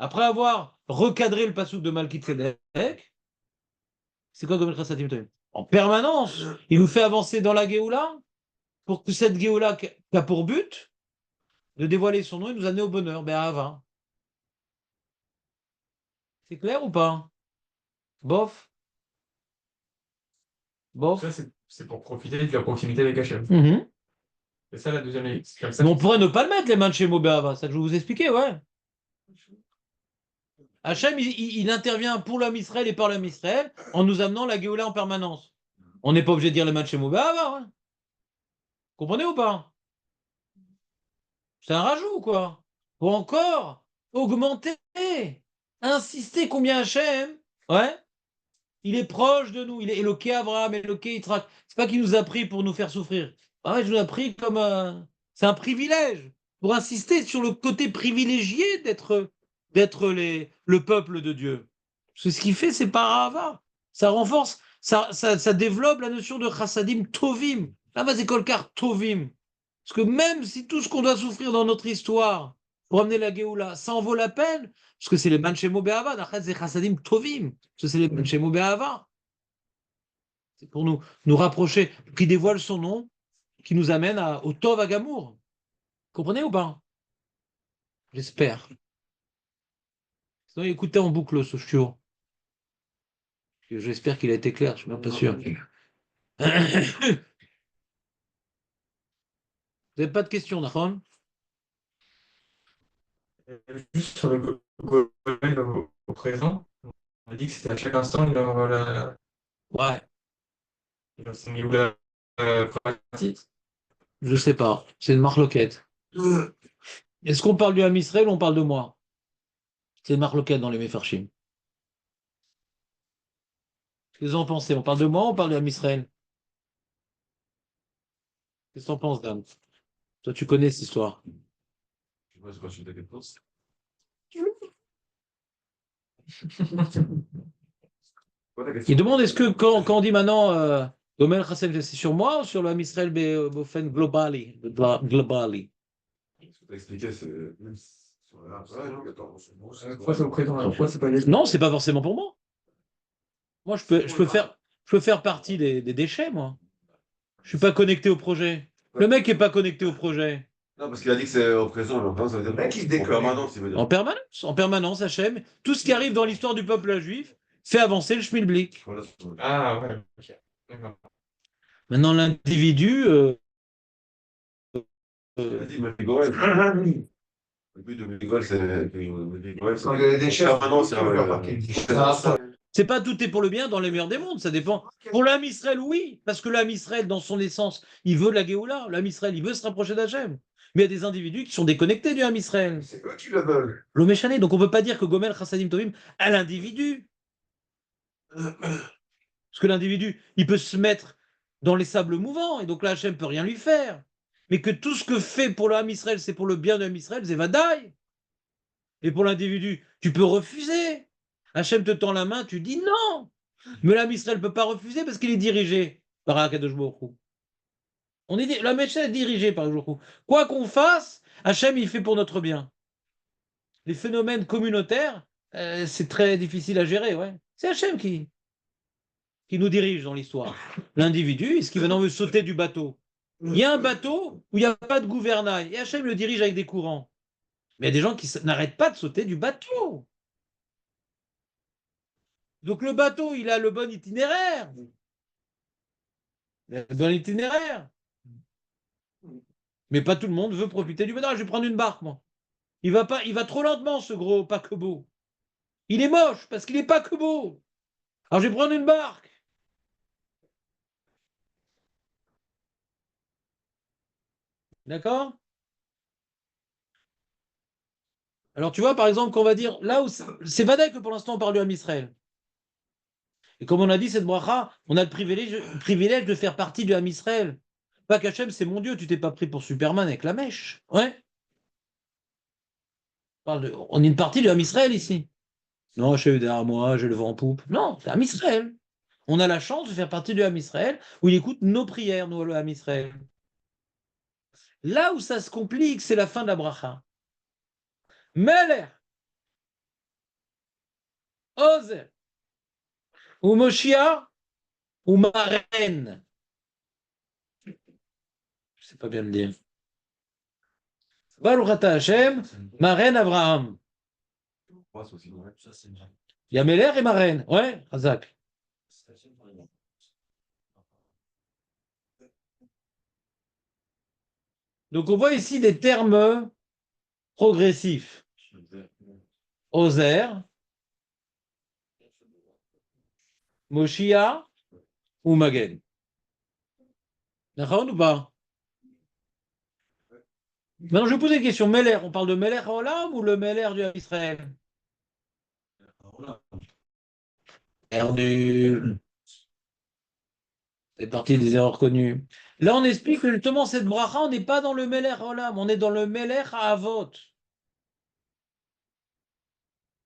Après avoir recadré le passouk de Malkit Sedek, c'est quoi Gomel Chassadim Tovim? En permanence, il nous fait avancer dans la Géoula pour que cette Géoula qui a pour but de dévoiler son nom et nous amener au bonheur, ben à 20. C'est clair ou pas? Bof? Bof? Ça, c'est pour profiter de la proximité avec Hachem. Mhm. C'est ça la deuxième lecture. C'est comme ça Mais on pourrait ne pas le mettre, les mains de chez Mobéava, ça que je vais vous expliquer, ouais. Hachem, il intervient pour l'homme Israël et par l'homme Israël en nous amenant la Géoula en permanence. On n'est pas obligé de dire les mains de chez Mobéava, ouais. Comprenez ou pas? C'est un rajout, quoi. Pour encore augmenter, insister combien Hachem, ouais, il est proche de nous, il est Éloqué Abraham, Éloqué Yitzhak. C'est pas qu'il nous a pris pour nous faire souffrir. Ah ouais, je nous a pris comme c'est un privilège pour insister sur le côté privilégié le peuple de Dieu. C'est ce qu'il fait, c'est par Ahava. Ça renforce, ça développe la notion de chassadim tovim. Là, c'est kolkar tovim. Parce que même si tout ce qu'on doit souffrir dans notre histoire pour amener la Géoula, ça en vaut la peine, parce que c'est les Manchemo Be'ava, d'après c'est chassadim tovim, parce que c'est les Manchemo Be'ava. C'est pour nous rapprocher, qui dévoile son nom, qui nous amène au Tov Agamour. Comprenez ou pas? J'espère. Sinon, écoutez en boucle ce chiot. J'espère qu'il a été clair, je suis même pas sûr. Vous n'avez pas de questions, d'accord? Juste sur le Gomel au présent, on a dit que c'était à chaque instant, il envoie Ouais, son Géoula pratique. je sais pas. C'est une marloquette. Est-ce qu'on parle du Ham Israël ou on parle de moi? C'est une marloquette dans les Mefarshim. Qu'est-ce que vous en pensez? On parle de moi ou on parle du Ham Israël? Qu'est-ce que tu en penses, Dan? Toi, tu connais cette histoire. Je sais pas, c'est quoi, je suis d'accord. Il demande est-ce que quand on dit maintenant Gomel Chassem, c'est sur moi ou sur le Ham Israël Bofen globally? Ce que tu as expliqué, c'est même sur la Fois c'est au présent, la fois c'est pas les. Non, c'est pas forcément pour moi. Moi, je peux faire partie des déchets, moi. Je suis pas connecté au projet. Le mec est pas connecté au projet. Non, parce qu'il a dit que c'est au présent, mais en présent, ça veut dire Le mec, il se en déconne. permanence, il veut dire. En permanence, Hachem, tout ce qui arrive dans l'histoire du peuple juif fait avancer le schmilblick. Voilà. Ah ouais, ok. D'accord. Maintenant, l'individu, Il a dit, mais Goël. Le but de Miguel, c'est. Quand il y a des déchets, permanent, c'est tu peux faire partie du déchet. c'est pas tout est pour le bien dans les meilleurs des mondes, ça dépend. Pour l'âme Israël, oui, parce que l'âme Israël, dans son essence, il veut de la Géoula. L'âme Israël, il veut se rapprocher d'Hachem. Mais il y a des individus qui sont déconnectés du âme Israël. C'est eux qui le veulent. L'Oméchané, donc on ne peut pas dire que Gomel Chassadim Tovim à l'individu. Parce que l'individu, il peut se mettre dans les sables mouvants, et donc là, Hachem ne peut rien lui faire. Mais que tout ce que fait pour l'âme Israël, c'est pour le bien de l'âme Israël, c'est Vadaï. Et pour l'individu, tu peux refuser. Hachem te tend la main, tu dis non. Mais l'âme Israël ne peut pas refuser parce qu'il est dirigé par Akadosh Baruch Hu. L'âme Israël est dirigée par Akadosh Baruch Hu. Quoi qu'on fasse, Hachem, il fait pour notre bien. Les phénomènes communautaires, c'est très difficile à gérer. Ouais. C'est Hachem qui nous dirige dans l'histoire. L'individu, est-ce qu'il veut sauter du bateau? Il y a un bateau où il n'y a pas de gouvernail. Et Hachem le dirige avec des courants. Mais il y a des gens qui n'arrêtent pas de sauter du bateau. Donc le bateau, il a le bon itinéraire. Il a le bon itinéraire. Mais pas tout le monde veut profiter du bateau. Je vais prendre une barque, moi. Il va trop lentement, ce gros paquebot. Il est moche parce qu'il n'est pas que beau. Alors je vais prendre une barque. D'accord? Alors tu vois, par exemple, qu'on va dire, là où c'est Vadaï que pour l'instant on parle du Ham Israël. Et comme on a dit, cette bracha, on a le privilège de faire partie du Ham Israël. Pas qu'Hachem, c'est mon Dieu, tu t'es pas pris pour Superman avec la mèche. Ouais. On est une partie du Ham Israël ici. Non, je suis derrière moi, j'ai le vent en poupe. Non, c'est Ham Israël. On a la chance de faire partie du Ham Israël où il écoute nos prières, nous, le Ham Israël. Là où ça se complique, c'est la fin de la bracha. Meler, Ozer, ou Moshia, ou Maren. Je ne sais pas bien le dire. Baruch Ata Hashem, Maren Abraham. Il y a Meler et Maren. Ouais, Razak. Donc on voit ici des termes progressifs. Ozer, Moshia ou Magen. D'accord ou pas? Maintenant, je vais poser une question. Meler, on parle de Meler Olam ou le Meler du Israël? Perdu. C'est partie des erreurs connues. Là, on explique que justement, cette bracha, on n'est pas dans le Meler Olam, on est dans le Meler Avot.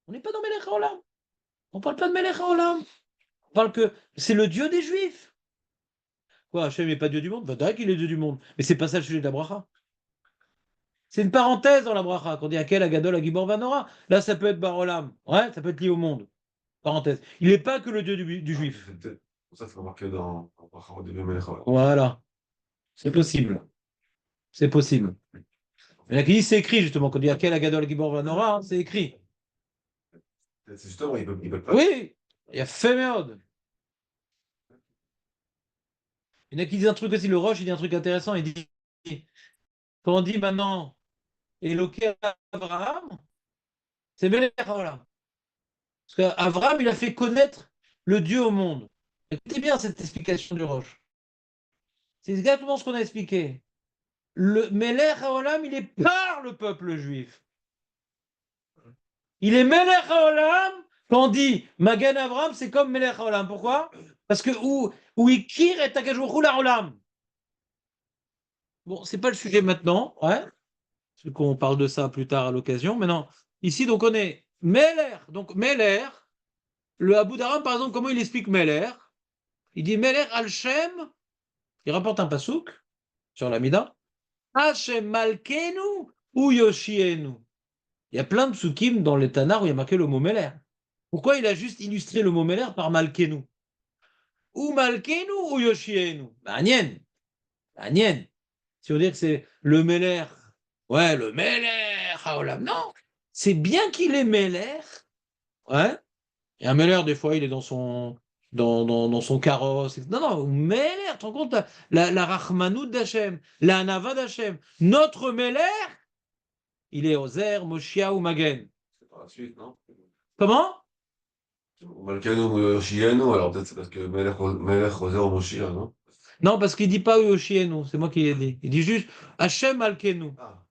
On n'est pas dans Meler Olam. On ne parle pas de Meler Olam. On parle que c'est le Dieu des Juifs. Quoi, Hachem n'est pas Dieu du monde? Bah, d'accord qu'il est Dieu du monde. Mais c'est pas ça le sujet de la bracha. C'est une parenthèse dans la bracha. Quand on dit Akel, Agadol, Agibor, Vanora. Là, ça peut être Barolam. Ouais, ça peut être lié au monde. Parenthèse. Il n'est pas que le Dieu du Juif. C'est peut-être pour ça qu'il faut marquer dans le début Melech. Voilà. C'est possible. C'est possible. Il y en a qui disent c'est écrit, justement. Quand on dit Akel, Agadol, Agibor, Vanora, c'est écrit. C'est justement, ils peuvent pas. Oui, il y a Féméode. Il y en a qui disent un truc aussi. Le Roche, il dit un truc intéressant. Il dit quand on dit maintenant Éloqué Abraham, c'est Melech Haolam. Parce qu'Abraham, il a fait connaître le Dieu au monde. Écoutez bien cette explication du Roche. C'est exactement ce qu'on a expliqué. Le Melech Haolam, il est par le peuple juif. Il est Melech Haolam. Quand on dit Magen Abraham, c'est comme Melech Haolam. Pourquoi? Parce que où Ikir et Takajouchou la Olam. Bon, c'est pas le sujet maintenant, ouais. Parce qu'on parle de ça plus tard à l'occasion. Mais non, ici, donc on est Meler. Donc Meler, Le Abu Dharam, par exemple, comment il explique Meler? Il dit Meler al-Shem, il rapporte un pasouk sur l'Amida. Hashem Malkenu ou Yoshienu. Il y a plein de psukim dans les Tanakh où il y a marqué le mot Meler. Pourquoi il a juste illustré le mot Meler par Malkenu? Ou Malkenu ou Yoshienu? Agnien. Agnien. Si on dit que c'est le Meler, ouais, le Meler, Haolam. Non, c'est bien qu'il est Meler. Ouais. Et un Meller, des fois, il est dans son carrosse. Non, non, Meller, tu te rends compte, la Rachmanout d'Hachem, la Hanava d'Hachem. Notre Meller, il est Ozer, Moshia ou Magen. C'est par la suite, non? Comment? Malkano Shiano, alors peut-être c'est parce que Melech Roser au Moshia, non? Non, parce qu'il dit pas Yoshienu, c'est moi qui l'ai dit. Il dit juste Hachem Alkenu. Ah.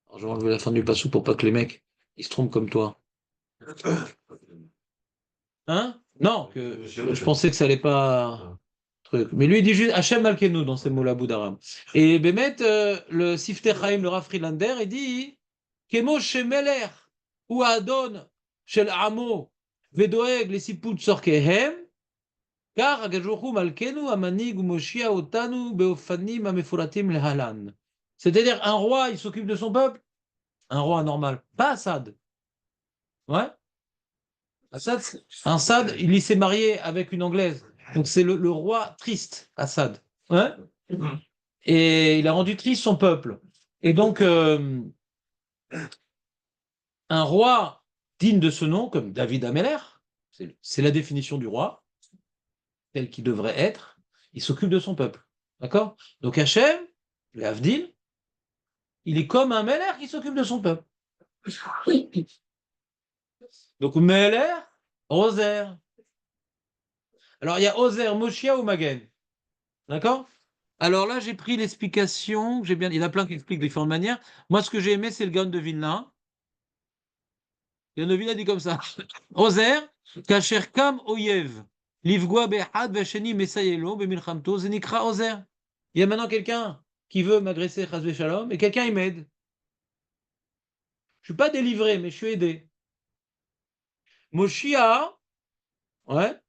Alors, je vais enlever la fin du passou pour pas que les mecs, ils se trompent comme toi. Hein? Non, je pensais que ça allait pas. Truc. Mais lui, il dit juste Hachem Malkenu dans ces mots-là, Boudaram. Et Bémet, le Sifter Chaim, le Rav Friedlander, il dit Kemo Shemeler ou Adon Shel Amo Vedoeg les Siput Sorkehem, car Agajochu Malkenu Amanig ou Moshia Otanu Beofanim Amefuratim Lehalan. C'est-à-dire, un roi, il s'occupe de son peuple. Un roi normal. Pas Assad. Ouais? Assad, un Assad, il s'est marié avec une Anglaise. Donc c'est le roi triste, Assad. Ouais? Et il a rendu triste son peuple. Et donc, un roi digne de ce nom, comme David Ameller, c'est la définition du roi, tel qu'il devrait être, il s'occupe de son peuple. D'accord? Donc Hachem, le Havdil, il est comme un Meller qui s'occupe de son peuple. Donc Meller, Ozer. Alors il y a Ozer, Moshia ou Magen. D'accord? Alors là, j'ai pris l'explication, il y en a plein qui expliquent de différentes manières. Moi, ce que j'ai aimé, c'est le Gaon de Vilna. Le Gaon de Vilna dit comme ça. Ozer, Kacher Kam Oyev, Livgua Behad Vasheni Mesayelo, Bemilchamto, Zenikra Ozer. Il y a maintenant quelqu'un qui veut m'agresser, Chazve Shalom, et quelqu'un, il m'aide. Je ne suis pas délivré, mais je suis aidé. Moshia, ouais,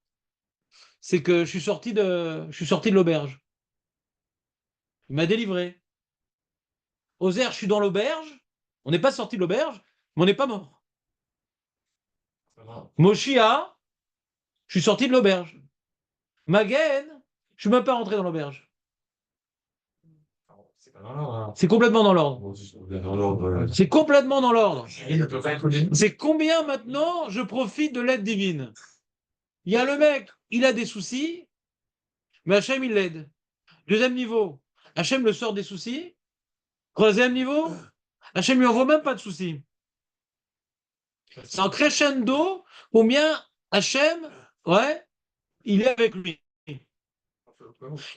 c'est que je suis sorti de l'auberge. Il m'a délivré. Ozer, je suis dans l'auberge. On n'est pas sorti de l'auberge, mais on n'est pas mort. Moshia, je suis sorti de l'auberge. Magen, je suis même pas rentré dans l'auberge. C'est complètement dans l'ordre. C'est complètement dans l'ordre. C'est combien maintenant je profite de l'aide divine. Il y a le mec, il a des soucis, mais Hachem, il l'aide. Deuxième niveau, Hachem le sort des soucis. Troisième niveau, Hachem lui envoie même pas de soucis. C'est en crescendo combien Hachem, ouais, il est avec lui.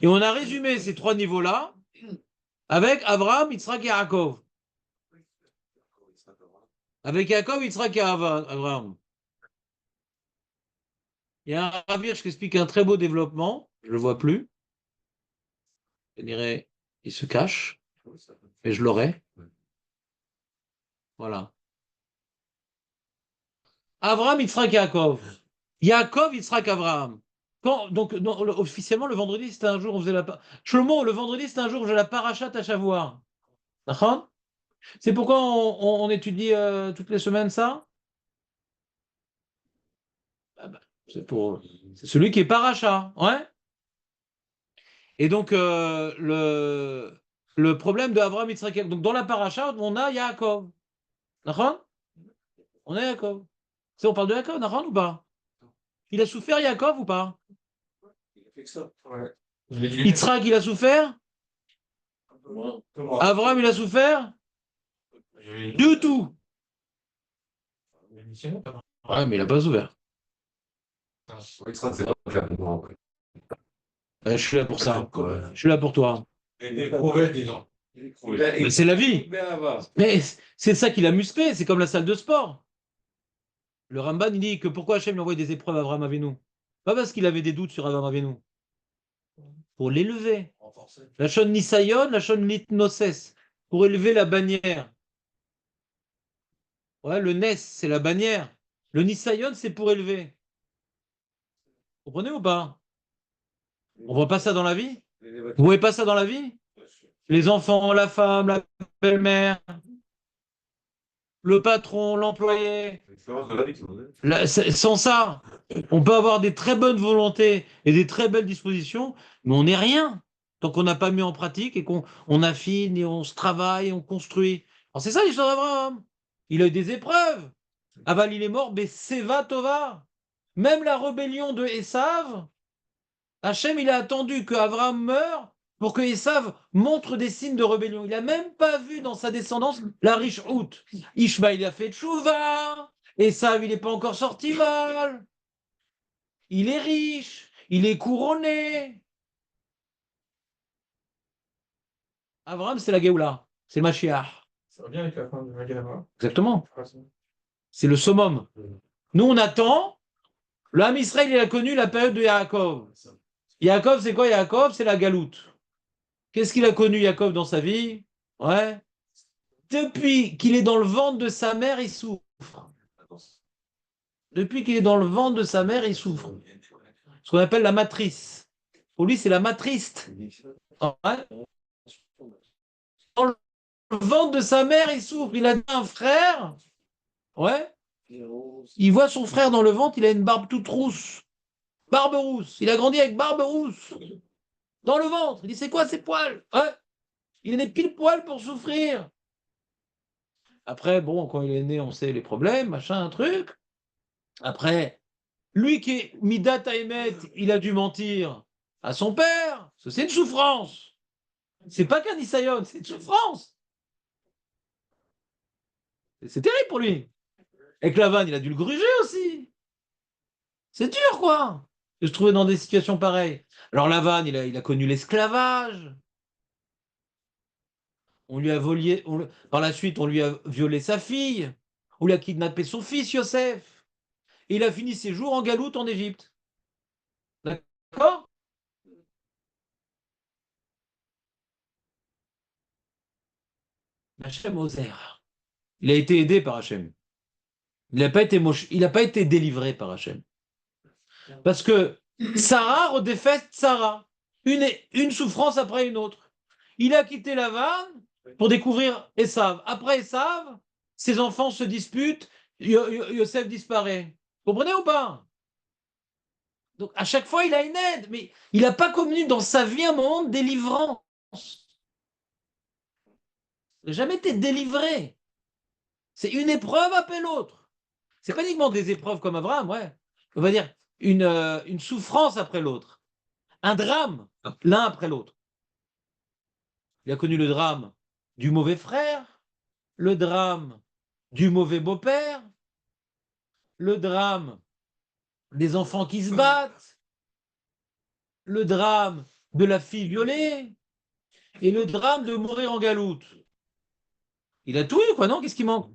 Et on a résumé ces trois niveaux-là avec Abraham, Yitzhak et Yaakov. Avec Yaakov, Yitzhak et Abraham. Il y a un Ravir qui explique un très beau développement, je ne le vois plus. Je dirais, il se cache, mais je l'aurai. Voilà. Abraham, Yitzhak et Yaakov. Yaakov, Yitzhak, Abraham. Donc, non, officiellement, le vendredi, c'était un jour où on faisait Shlomo, le vendredi, c'était un jour où on faisait la parachat à Shavuot. D'accord? C'est pourquoi on étudie toutes les semaines ça? Ah bah, c'est celui qui est paracha, ouais. Et donc, le problème de Abraham, Yitzhak, donc dans la paracha, on a Yaakov. D'accord? On a Yaakov. On parle de Yaakov, d'accord ou pas? Il a souffert, Yaakov, ou pas? Yitzhak, il a souffert? Abraham, il a souffert? Du tout. Ouais, mais il n'a pas souffert. Je suis là pour ça. Je suis là pour toi. Mais c'est la vie. Mais c'est ça qui l'a musclé. C'est comme la salle de sport. Le Ramban, il dit que pourquoi Hachem lui envoie des épreuves à Abraham Avinu? Pas parce qu'il avait des doutes sur Abraham Avinu. Pour l'élever. La shon Nisayon, la shon Litnoses. Pour élever la bannière. Ouais, le Nes, c'est la bannière. Le Nisayon, c'est pour élever. Vous comprenez ou pas? On voit pas ça dans la vie? Vous voyez pas ça dans la vie? Les enfants, la femme, la belle-mère, le patron, l'employé. L'expérience de la vie, tu vois. Sans ça, on peut avoir des très bonnes volontés et des très belles dispositions, mais on n'est rien tant qu'on n'a pas mis en pratique et qu'on affine et on se travaille et on construit. Alors c'est ça l'histoire d'Abraham. Il a eu des épreuves. Aval, il est mort, mais Seva Tova. Même la rébellion de Esav, Hachem, il a attendu que Abraham meure pour que Esav montre des signes de rébellion. Il n'a même pas vu dans sa descendance la riche out. Ishmaël, il a fait tchouva. Esav, il n'est pas encore sorti mal. Il est riche. Il est couronné. Abraham, c'est la Géoula. C'est le Mashiach. Ça va bien avec la fin de Magalama. Exactement. C'est le summum. Nous, on attend. Le Ham Israël, il a connu la période de Yaakov. Yaakov, c'est quoi Yaakov? C'est la galoute. Qu'est-ce qu'il a connu, Yaakov, dans sa vie? Ouais. Depuis qu'il est dans le ventre de sa mère, il souffre. Depuis qu'il est dans le ventre de sa mère, il souffre. Ce qu'on appelle la matrice. Pour lui, c'est la matriste. Ouais. Dans le ventre de sa mère, il souffre. Il a un frère. Ouais. Il voit son frère dans le ventre, il a une barbe toute rousse. Barbe rousse. Il a grandi avec barbe rousse. Dans le ventre. Il dit, c'est quoi ces poils? Ouais. Il est né pile poil pour souffrir. Après, bon, quand il est né, on sait les problèmes, machin, un truc. Après, lui qui est Midat Haemet, il a dû mentir à son père. Parce que c'est une souffrance. C'est pas qu'un Isayon, c'est une souffrance. C'est terrible pour lui. Avec Lavan, il a dû le gruger aussi. C'est dur, quoi, de se trouver dans des situations pareilles. Alors Lavan, il a connu l'esclavage. On lui a volé, par la suite, on lui a violé sa fille. On lui a kidnappé son fils, Yosef. Et il a fini ses jours en galoute en Égypte. D'accord? Hachem Ozer. Il a été aidé par Hachem. Il n'a pas été délivré par Hachem. Parce que Sarah redéfaite Sarah. Une souffrance après une autre. Il a quitté Lavan pour découvrir Esav. Après Esav, ses enfants se disputent, Yosef disparaît. Vous comprenez ou pas? Donc à chaque fois, il a une aide, mais il n'a pas connu dans sa vie un moment de délivrance. Il n'a jamais été délivré. C'est une épreuve après l'autre. C'est pas uniquement des épreuves comme Abraham, ouais. On va dire une souffrance après l'autre. Un drame, l'un après l'autre. Il a connu le drame du mauvais frère, le drame du mauvais beau-père, le drame des enfants qui se battent, le drame de la fille violée et le drame de mourir en galoute. Il a tout eu, quoi, non? Qu'est-ce qui manque?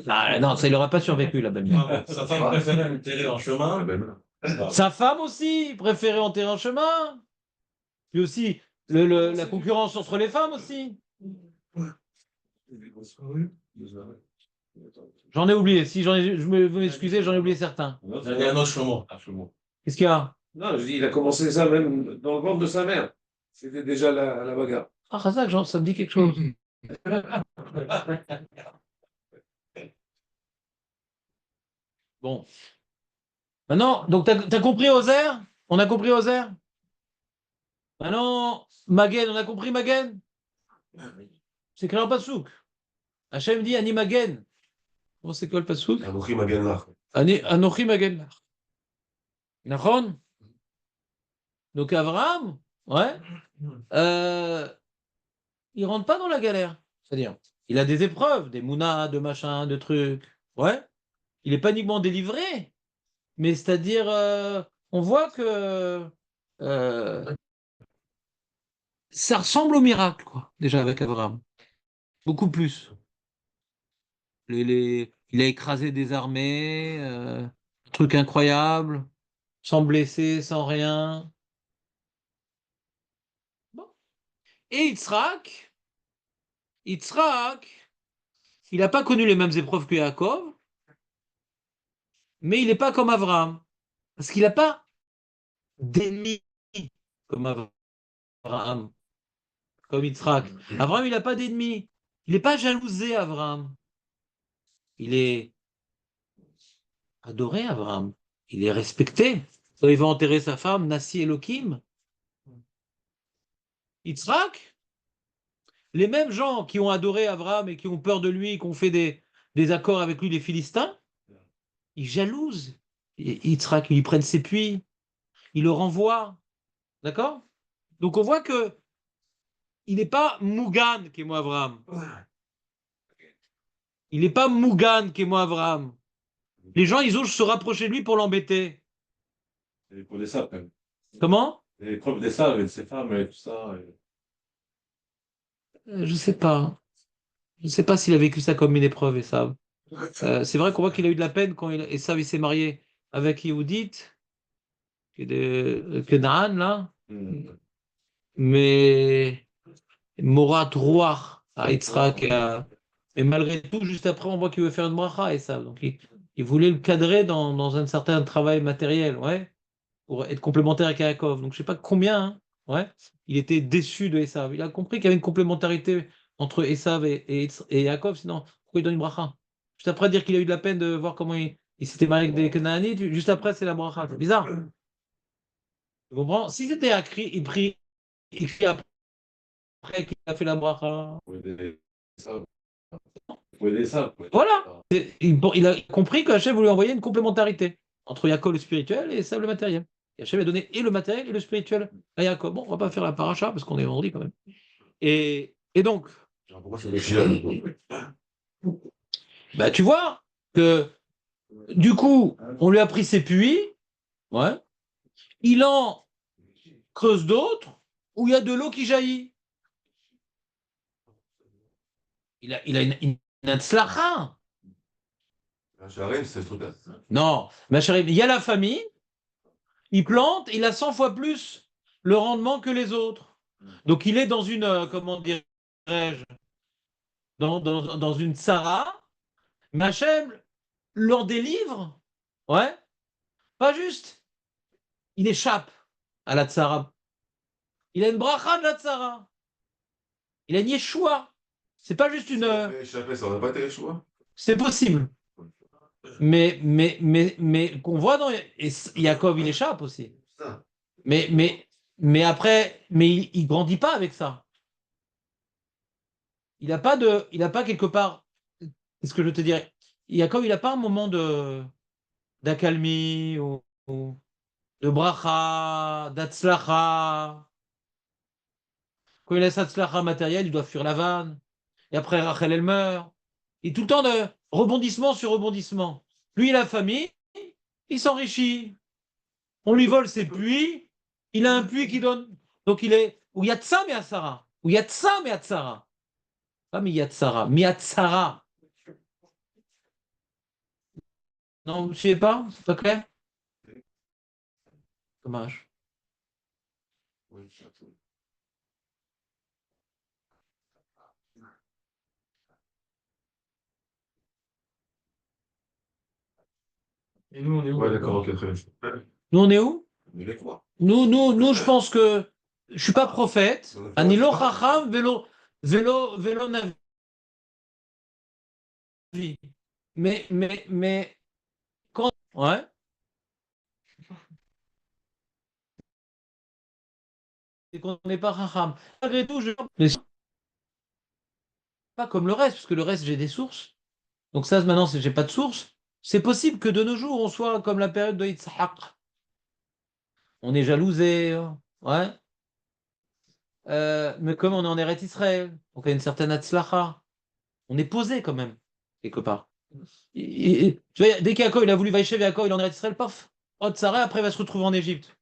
Ah non, ça, il n'aurait pas survécu, la belle-mère. Sa femme préférée enterrée en chemin. Sa femme aussi, préférée enterrer en chemin. Puis aussi, la concurrence entre les femmes aussi. J'en ai oublié. Si je veux m'excuser, j'en ai oublié certains. Il y a un autre chemin. Qu'est-ce qu'il y a? Non, je dis, il a commencé ça même dans le ventre de sa mère. C'était déjà la bagarre. Ah, Razak, genre, ça me dit quelque chose. Bon. Maintenant, donc, t'as compris Ozer? On a compris Ozer? Maintenant, Magen, on a compris Magen? C'est écrit en Passouk. Hachem dit Ani Magen. Bon, c'est quoi le Passouk? Anochi Magen Lach. Anochi Magen. Nachon? Donc Abraham, ouais, il rentre pas dans la galère. C'est-à-dire, il a des épreuves, des mounas, de machins, de trucs. Ouais. Il est pas uniquement délivré, mais c'est-à-dire, on voit que ça ressemble au miracle, quoi, déjà avec Abraham. Beaucoup plus. Il a écrasé des armées, truc incroyable, sans blesser, sans rien. Bon. Et Yitzhak, il n'a pas connu les mêmes épreuves que Yaakov, mais il n'est pas comme Abraham. Parce qu'il n'a pas d'ennemis comme Abraham, comme Yitzhak. Abraham, il n'a pas d'ennemis. Il n'est pas jalousé, Abraham. Il est adoré, Abraham. Il est respecté. Quand il va enterrer sa femme, Nassi Elohim. Yitzhak, les mêmes gens qui ont adoré Abraham et qui ont peur de lui, qui ont fait des accords avec lui, les Philistins, ils jalousent Yitzhak, ils lui prennent ses puits, ils le renvoient. D'accord? Donc on voit que il n'est pas Mougan qui est moi Abraham. Il n'est pas Mougan qui est moi Abraham. Les gens, ils osent se rapprocher de lui pour l'embêter. Et pour des sables, quand même. Comment? Les preuves des sables et de ses femmes et tout ça. Je sais pas. Je sais pas s'il a vécu ça comme une épreuve, Esav. C'est vrai qu'on voit qu'il a eu de la peine quand Esav il s'est marié avec Yehudit, qui est de Canaan, là. Mais Morat Rouar à Yitzhak. Et malgré tout, juste après, on voit qu'il veut faire une bracha, Esav. Donc il voulait le cadrer dans un certain travail matériel, ouais, pour être complémentaire avec Yaakov. Donc je sais pas combien, hein, ouais, il était déçu de Esav. Il a compris qu'il y avait une complémentarité entre Esav et Yaakov, sinon pourquoi il donne une bracha? Juste après dire qu'il a eu de la peine de voir comment il s'était marié avec des Canaanites, juste après c'est la bracha. C'est bizarre. Tu comprends? Si c'était écrit, il prie après qu'il a fait la bracha. Pour des sables. Pour des sables. Voilà. Il a compris qu'Hachem voulait envoyer une complémentarité entre Yaakov le spirituel et Esav le matériel. Et Hachem a donné et le matériel et le spirituel à Yaakov. Bon, on va pas faire la paracha parce qu'on est vendredi quand même. Et donc, Pourquoi c'est le chien? bah, tu vois que du coup, on lui a pris ses puits, ouais. Il en creuse d'autres où il y a de l'eau qui jaillit. Il a une hatzlacha. J'arrive, c'est le truc là. Non, ma chérie, il y a la famille, il plante, il a 100 fois plus le rendement que les autres. Donc il est dans une, comment dirais-je, dans une tsara, mais Hachem l'en délivre, ouais, pas juste, il échappe à la tsara. Il a une bracha de la tsara. Il a une yeshua. C'est pas juste une. Échappé, ça aurait pas été les choix. C'est possible. Mais qu'on voit dans. Et Yaakov, il échappe aussi. Ça. Mais après, il grandit pas avec ça. Il n'a pas quelque part. Qu'est-ce que je te dirais? Yaakov, il n'a pas un moment d'accalmie ou de bracha, d'atzlacha. Quand il a sa tzlacha matérielle, il doit fuir la vanne. Et après, Rachel, elle meurt. Et tout le temps de rebondissement sur rebondissement. Lui, il a famille, il s'enrichit. On lui vole ses puits, il a un puits qui donne. Donc il est où Yatsam et Atsara. Où Yatsam et Atsara. Pas Miyatsara, Miyatsara. Non, vous ne suivez pas? C'est pas clair? Dommage. Oui, c'est tout. Et nous, on est où? Ouais, d'accord, ok, très bien. Nous, on est où? Mais les quoi? Nous, je pense que je ne suis pas prophète. Anilo chacham velo navi. Mais, quand. Ouais. C'est qu'on n'est pas chacham. Malgré tout, pas comme le reste, parce que le reste, j'ai des sources. Donc ça, maintenant, j'ai pas de source. C'est possible que de nos jours, on soit comme la période de Yitzhak. On est jalousé, ouais. Mais comme on est en Eretz Israël, donc il y a une certaine Hatzlacha, on est posé quand même, quelque part. Tu vois, dès qu'Yaakov, il a voulu Vaïchev Yaakov, il est en Eretz Israël, paf, Hot Sarah, après il va se retrouver en Égypte.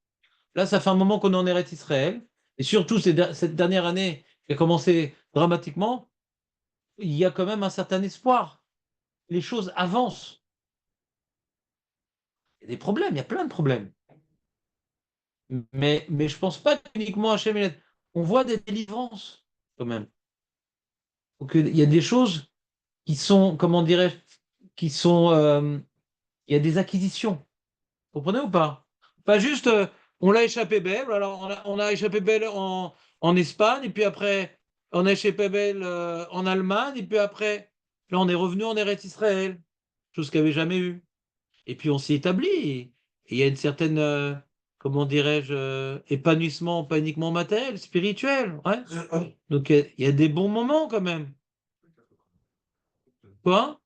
Là, ça fait un moment qu'on est en Eretz Israël, et surtout cette dernière année qui a commencé dramatiquement, il y a quand même un certain espoir. Les choses avancent. Il y a des problèmes, il y a plein de problèmes. Mais je pense pas qu'uniquement Hachem il on voit des délivrances quand même. Donc il y a des choses qui sont, comment dirais-je, qui sont, il y a des acquisitions. Vous comprenez ou pas? Pas juste, on l'a échappé belle, alors on a échappé belle en Espagne, et puis après, on a échappé belle en Allemagne, et puis après, là, on est revenu en Eretz Israël, chose qu'il n'y avait jamais eu. Et puis, on s'y établit, et il y a une certaine, comment dirais-je, épanouissement, pas uniquement matériel, spirituel, ouais. Donc, il y a des bons moments quand même. Quoi?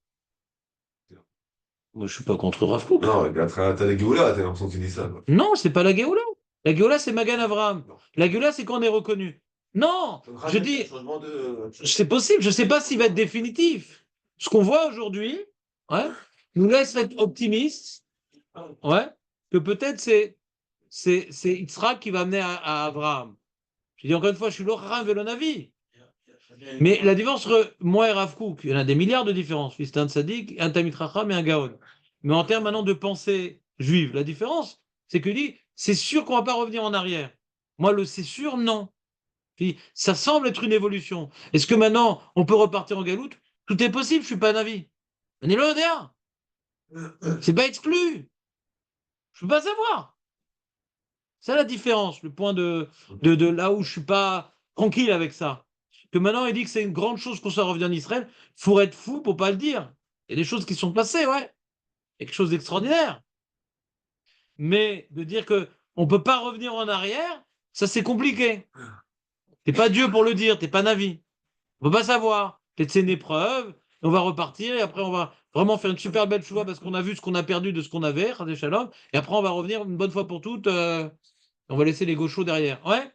Moi, je suis pas contre Rav Kook. Non, t'as les Géoula, t'as l'impression que tu dis ça, quoi. Non, c'est pas la Géoula. La Géoula, c'est Magan Avraham. Non. La Géoula, c'est quand on est reconnu. Non, je dis, Changement de. c'est possible, je sais pas s'il va être définitif. Ce qu'on voit aujourd'hui, ouais, nous laisse être optimistes, ouais, que peut-être c'est Yitzhak qui va amener à Abraham. Je dis encore une fois, je suis l'Ochram Velonavi. Mais la différence entre moi et Rav Kook, il y en a des milliards de différences. C'est un tzaddik, un Talmid Chacham et un Gaon. Mais en termes maintenant de pensée juive, la différence, c'est que dit, c'est sûr qu'on va pas revenir en arrière. Moi, le c'est sûr, non. Puis, ça semble être une évolution. Est-ce que maintenant, on peut repartir en galoute? Tout est possible, je suis pas un avis. On est là, c'est pas exclu. Je peux pas savoir. C'est la différence, le point de là où je suis pas tranquille avec ça. Que maintenant, il dit que c'est une grande chose qu'on soit revenu en Israël. Faut être fou pour pas le dire. Il y a des choses qui sont passées, ouais. Il y a quelque chose d'extraordinaire. Mais de dire que on peut pas revenir en arrière, ça c'est compliqué. T'es pas Dieu pour le dire, t'es pas Navi. On peut pas savoir. Peut-être c'est une épreuve, on va repartir et après on va vraiment faire une super belle choix parce qu'on a vu ce qu'on a perdu de ce qu'on avait, Chadé Shalom, et après on va revenir une bonne fois pour toutes. On va laisser les gauchos derrière. Ouais,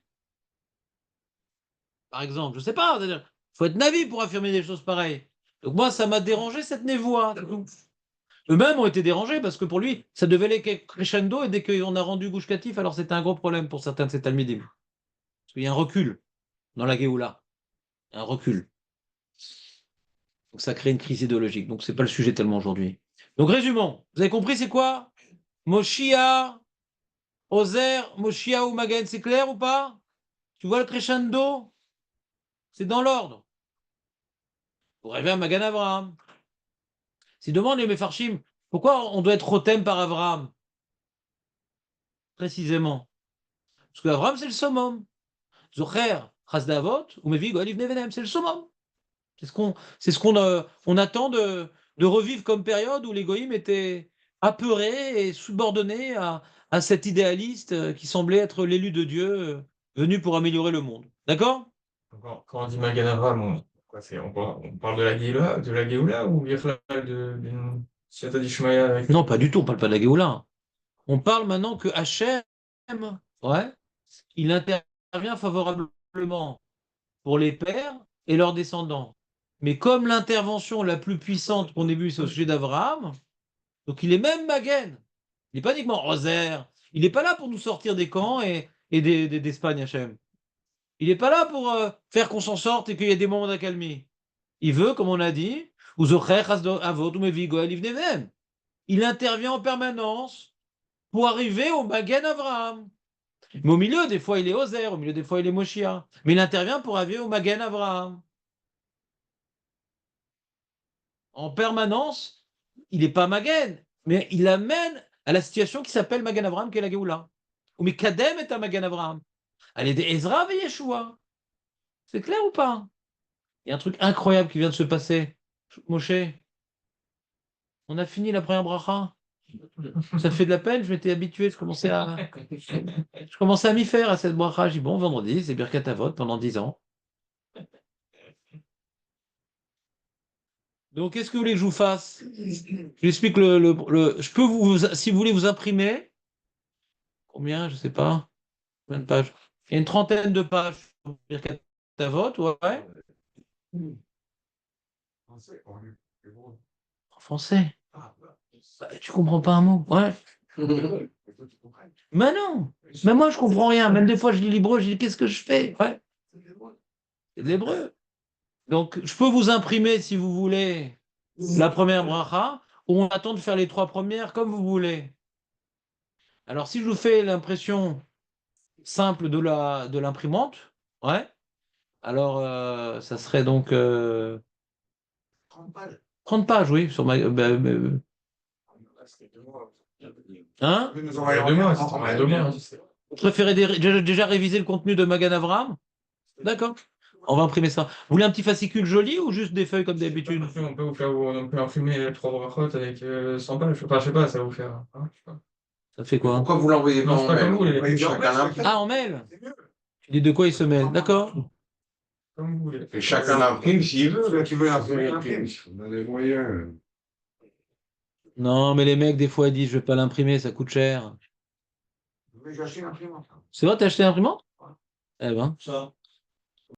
par exemple, je sais pas. Il faut être Navi pour affirmer des choses pareilles. Donc moi, ça m'a dérangé cette névoie. C'est tout. Eux-mêmes ont été dérangés parce que pour lui, ça devait aller crescendo et dès qu'on a rendu Gush Katif, alors c'était un gros problème pour certains de ces Talmidim. Parce qu'il y a un recul dans la Géoula. Un recul. Donc ça crée une crise idéologique. Donc c'est pas le sujet tellement aujourd'hui. Donc résumons. Vous avez compris c'est quoi? Moshia, Ozer, Moshia ou Magen, c'est clair ou pas? Tu vois le crescendo? C'est dans l'ordre. Pour arriver à Magan Abraham. Si demande les Mefarshim, pourquoi on doit être Rotem par Abraham? Précisément. Parce qu'Abraham, c'est le summum. Zocher, Chasdavot, ou Mevi, Goaliv Nevenem, c'est le summum. C'est ce qu'on on attend de revivre comme période où les Goïms étaient apeurés et subordonnés à cet idéaliste qui semblait être l'élu de Dieu venu pour améliorer le monde. D'accord? Quand on dit Magan Avraham, on parle de la Géoula ou Birklal d'une Siyata d'Ishmaïa avec. Non, pas du tout, on parle pas de la Géoula. On parle maintenant que Hachem, ouais, il intervient favorablement pour les pères et leurs descendants. Mais comme l'intervention la plus puissante qu'on ait vue, c'est au sujet d'Abraham, donc il est même Magen. Il n'est pas uniquement Rosaire. Il n'est pas là pour nous sortir des camps et d'Espagne, Hachem. Il n'est pas là pour faire qu'on s'en sorte et qu'il y ait des moments d'accalmie. Il veut, comme on a dit, il intervient en permanence pour arriver au Magen Abraham. Mais au milieu, des fois, il est Ozer, au milieu, des fois, il est Moshia. Mais il intervient pour arriver au Magen Abraham. En permanence, il n'est pas Magen, mais il amène à la situation qui s'appelle Magen Abraham, qui est la Géoula. Ou mais Kadem est un Magen Abraham. Elle est des Ezra et Yeshua. C'est clair ou pas? Il y a un truc incroyable qui vient de se passer. Moshe, on a fini la première bracha. Ça fait de la peine, je m'étais habitué, je commençais à m'y faire à cette bracha. J'ai dit, bon, vendredi, c'est Birkat Avot pendant 10 ans. Donc, qu'est-ce que vous voulez que je vous fasse? Je vous explique je peux si vous voulez vous imprimer. Combien? Je ne sais pas. Combien de pages? Il y a une trentaine de pages sur Birkat Avot, ouais. Français, on est- c'est bon. En français. Ah, bah, Bah, tu comprends pas un mot. Ouais. il faut que tu comprennes. Mais non. Mais moi, je comprends rien. Même des fois, je lis l'hébreu, je dis, qu'est-ce que je fais? Ouais. C'est de l'hébreu. Donc, je peux vous imprimer, si vous voulez, la première bracha, ou on attend de faire les 3 premières, comme vous voulez. Alors, si je vous fais l'impression simple de l'imprimante, ouais, alors ça serait donc 30 pages. 30 pages, oui, sur ma. C'était 2 mois. Hein? Vous nous Ouais, envoyez 2 mois, en c'était mail. 2 mois. Vous préférez déjà réviser le contenu de Magan Avraham? D'accord. On va imprimer ça. Vous voulez un petit fascicule joli ou juste des feuilles comme d'habitude? On peut vous faire, on peut imprimer 3 brachot avec 100 pages. Enfin, je sais pas, ça va vous faire. Hein, je sais pas. Ça fait quoi? Pourquoi vous l'envoyez pas Non, c'est en pas mail? comme vous voulez. Envoyez Chacun en mail, l'imprime. Ah, en mail? C'est mieux. Tu dis de quoi il se mêle? D'accord. Comme vous voulez. Et chacun l'imprime s'il veut. Celui qui veut l'imprimer, l'imprime. On a les moyens. Non, mais les mecs, des fois, ils disent je vais pas l'imprimer, ça coûte cher. Mais j'ai acheté l'imprimante. C'est vrai, t'as acheté l'imprimante? Eh ben. Ça.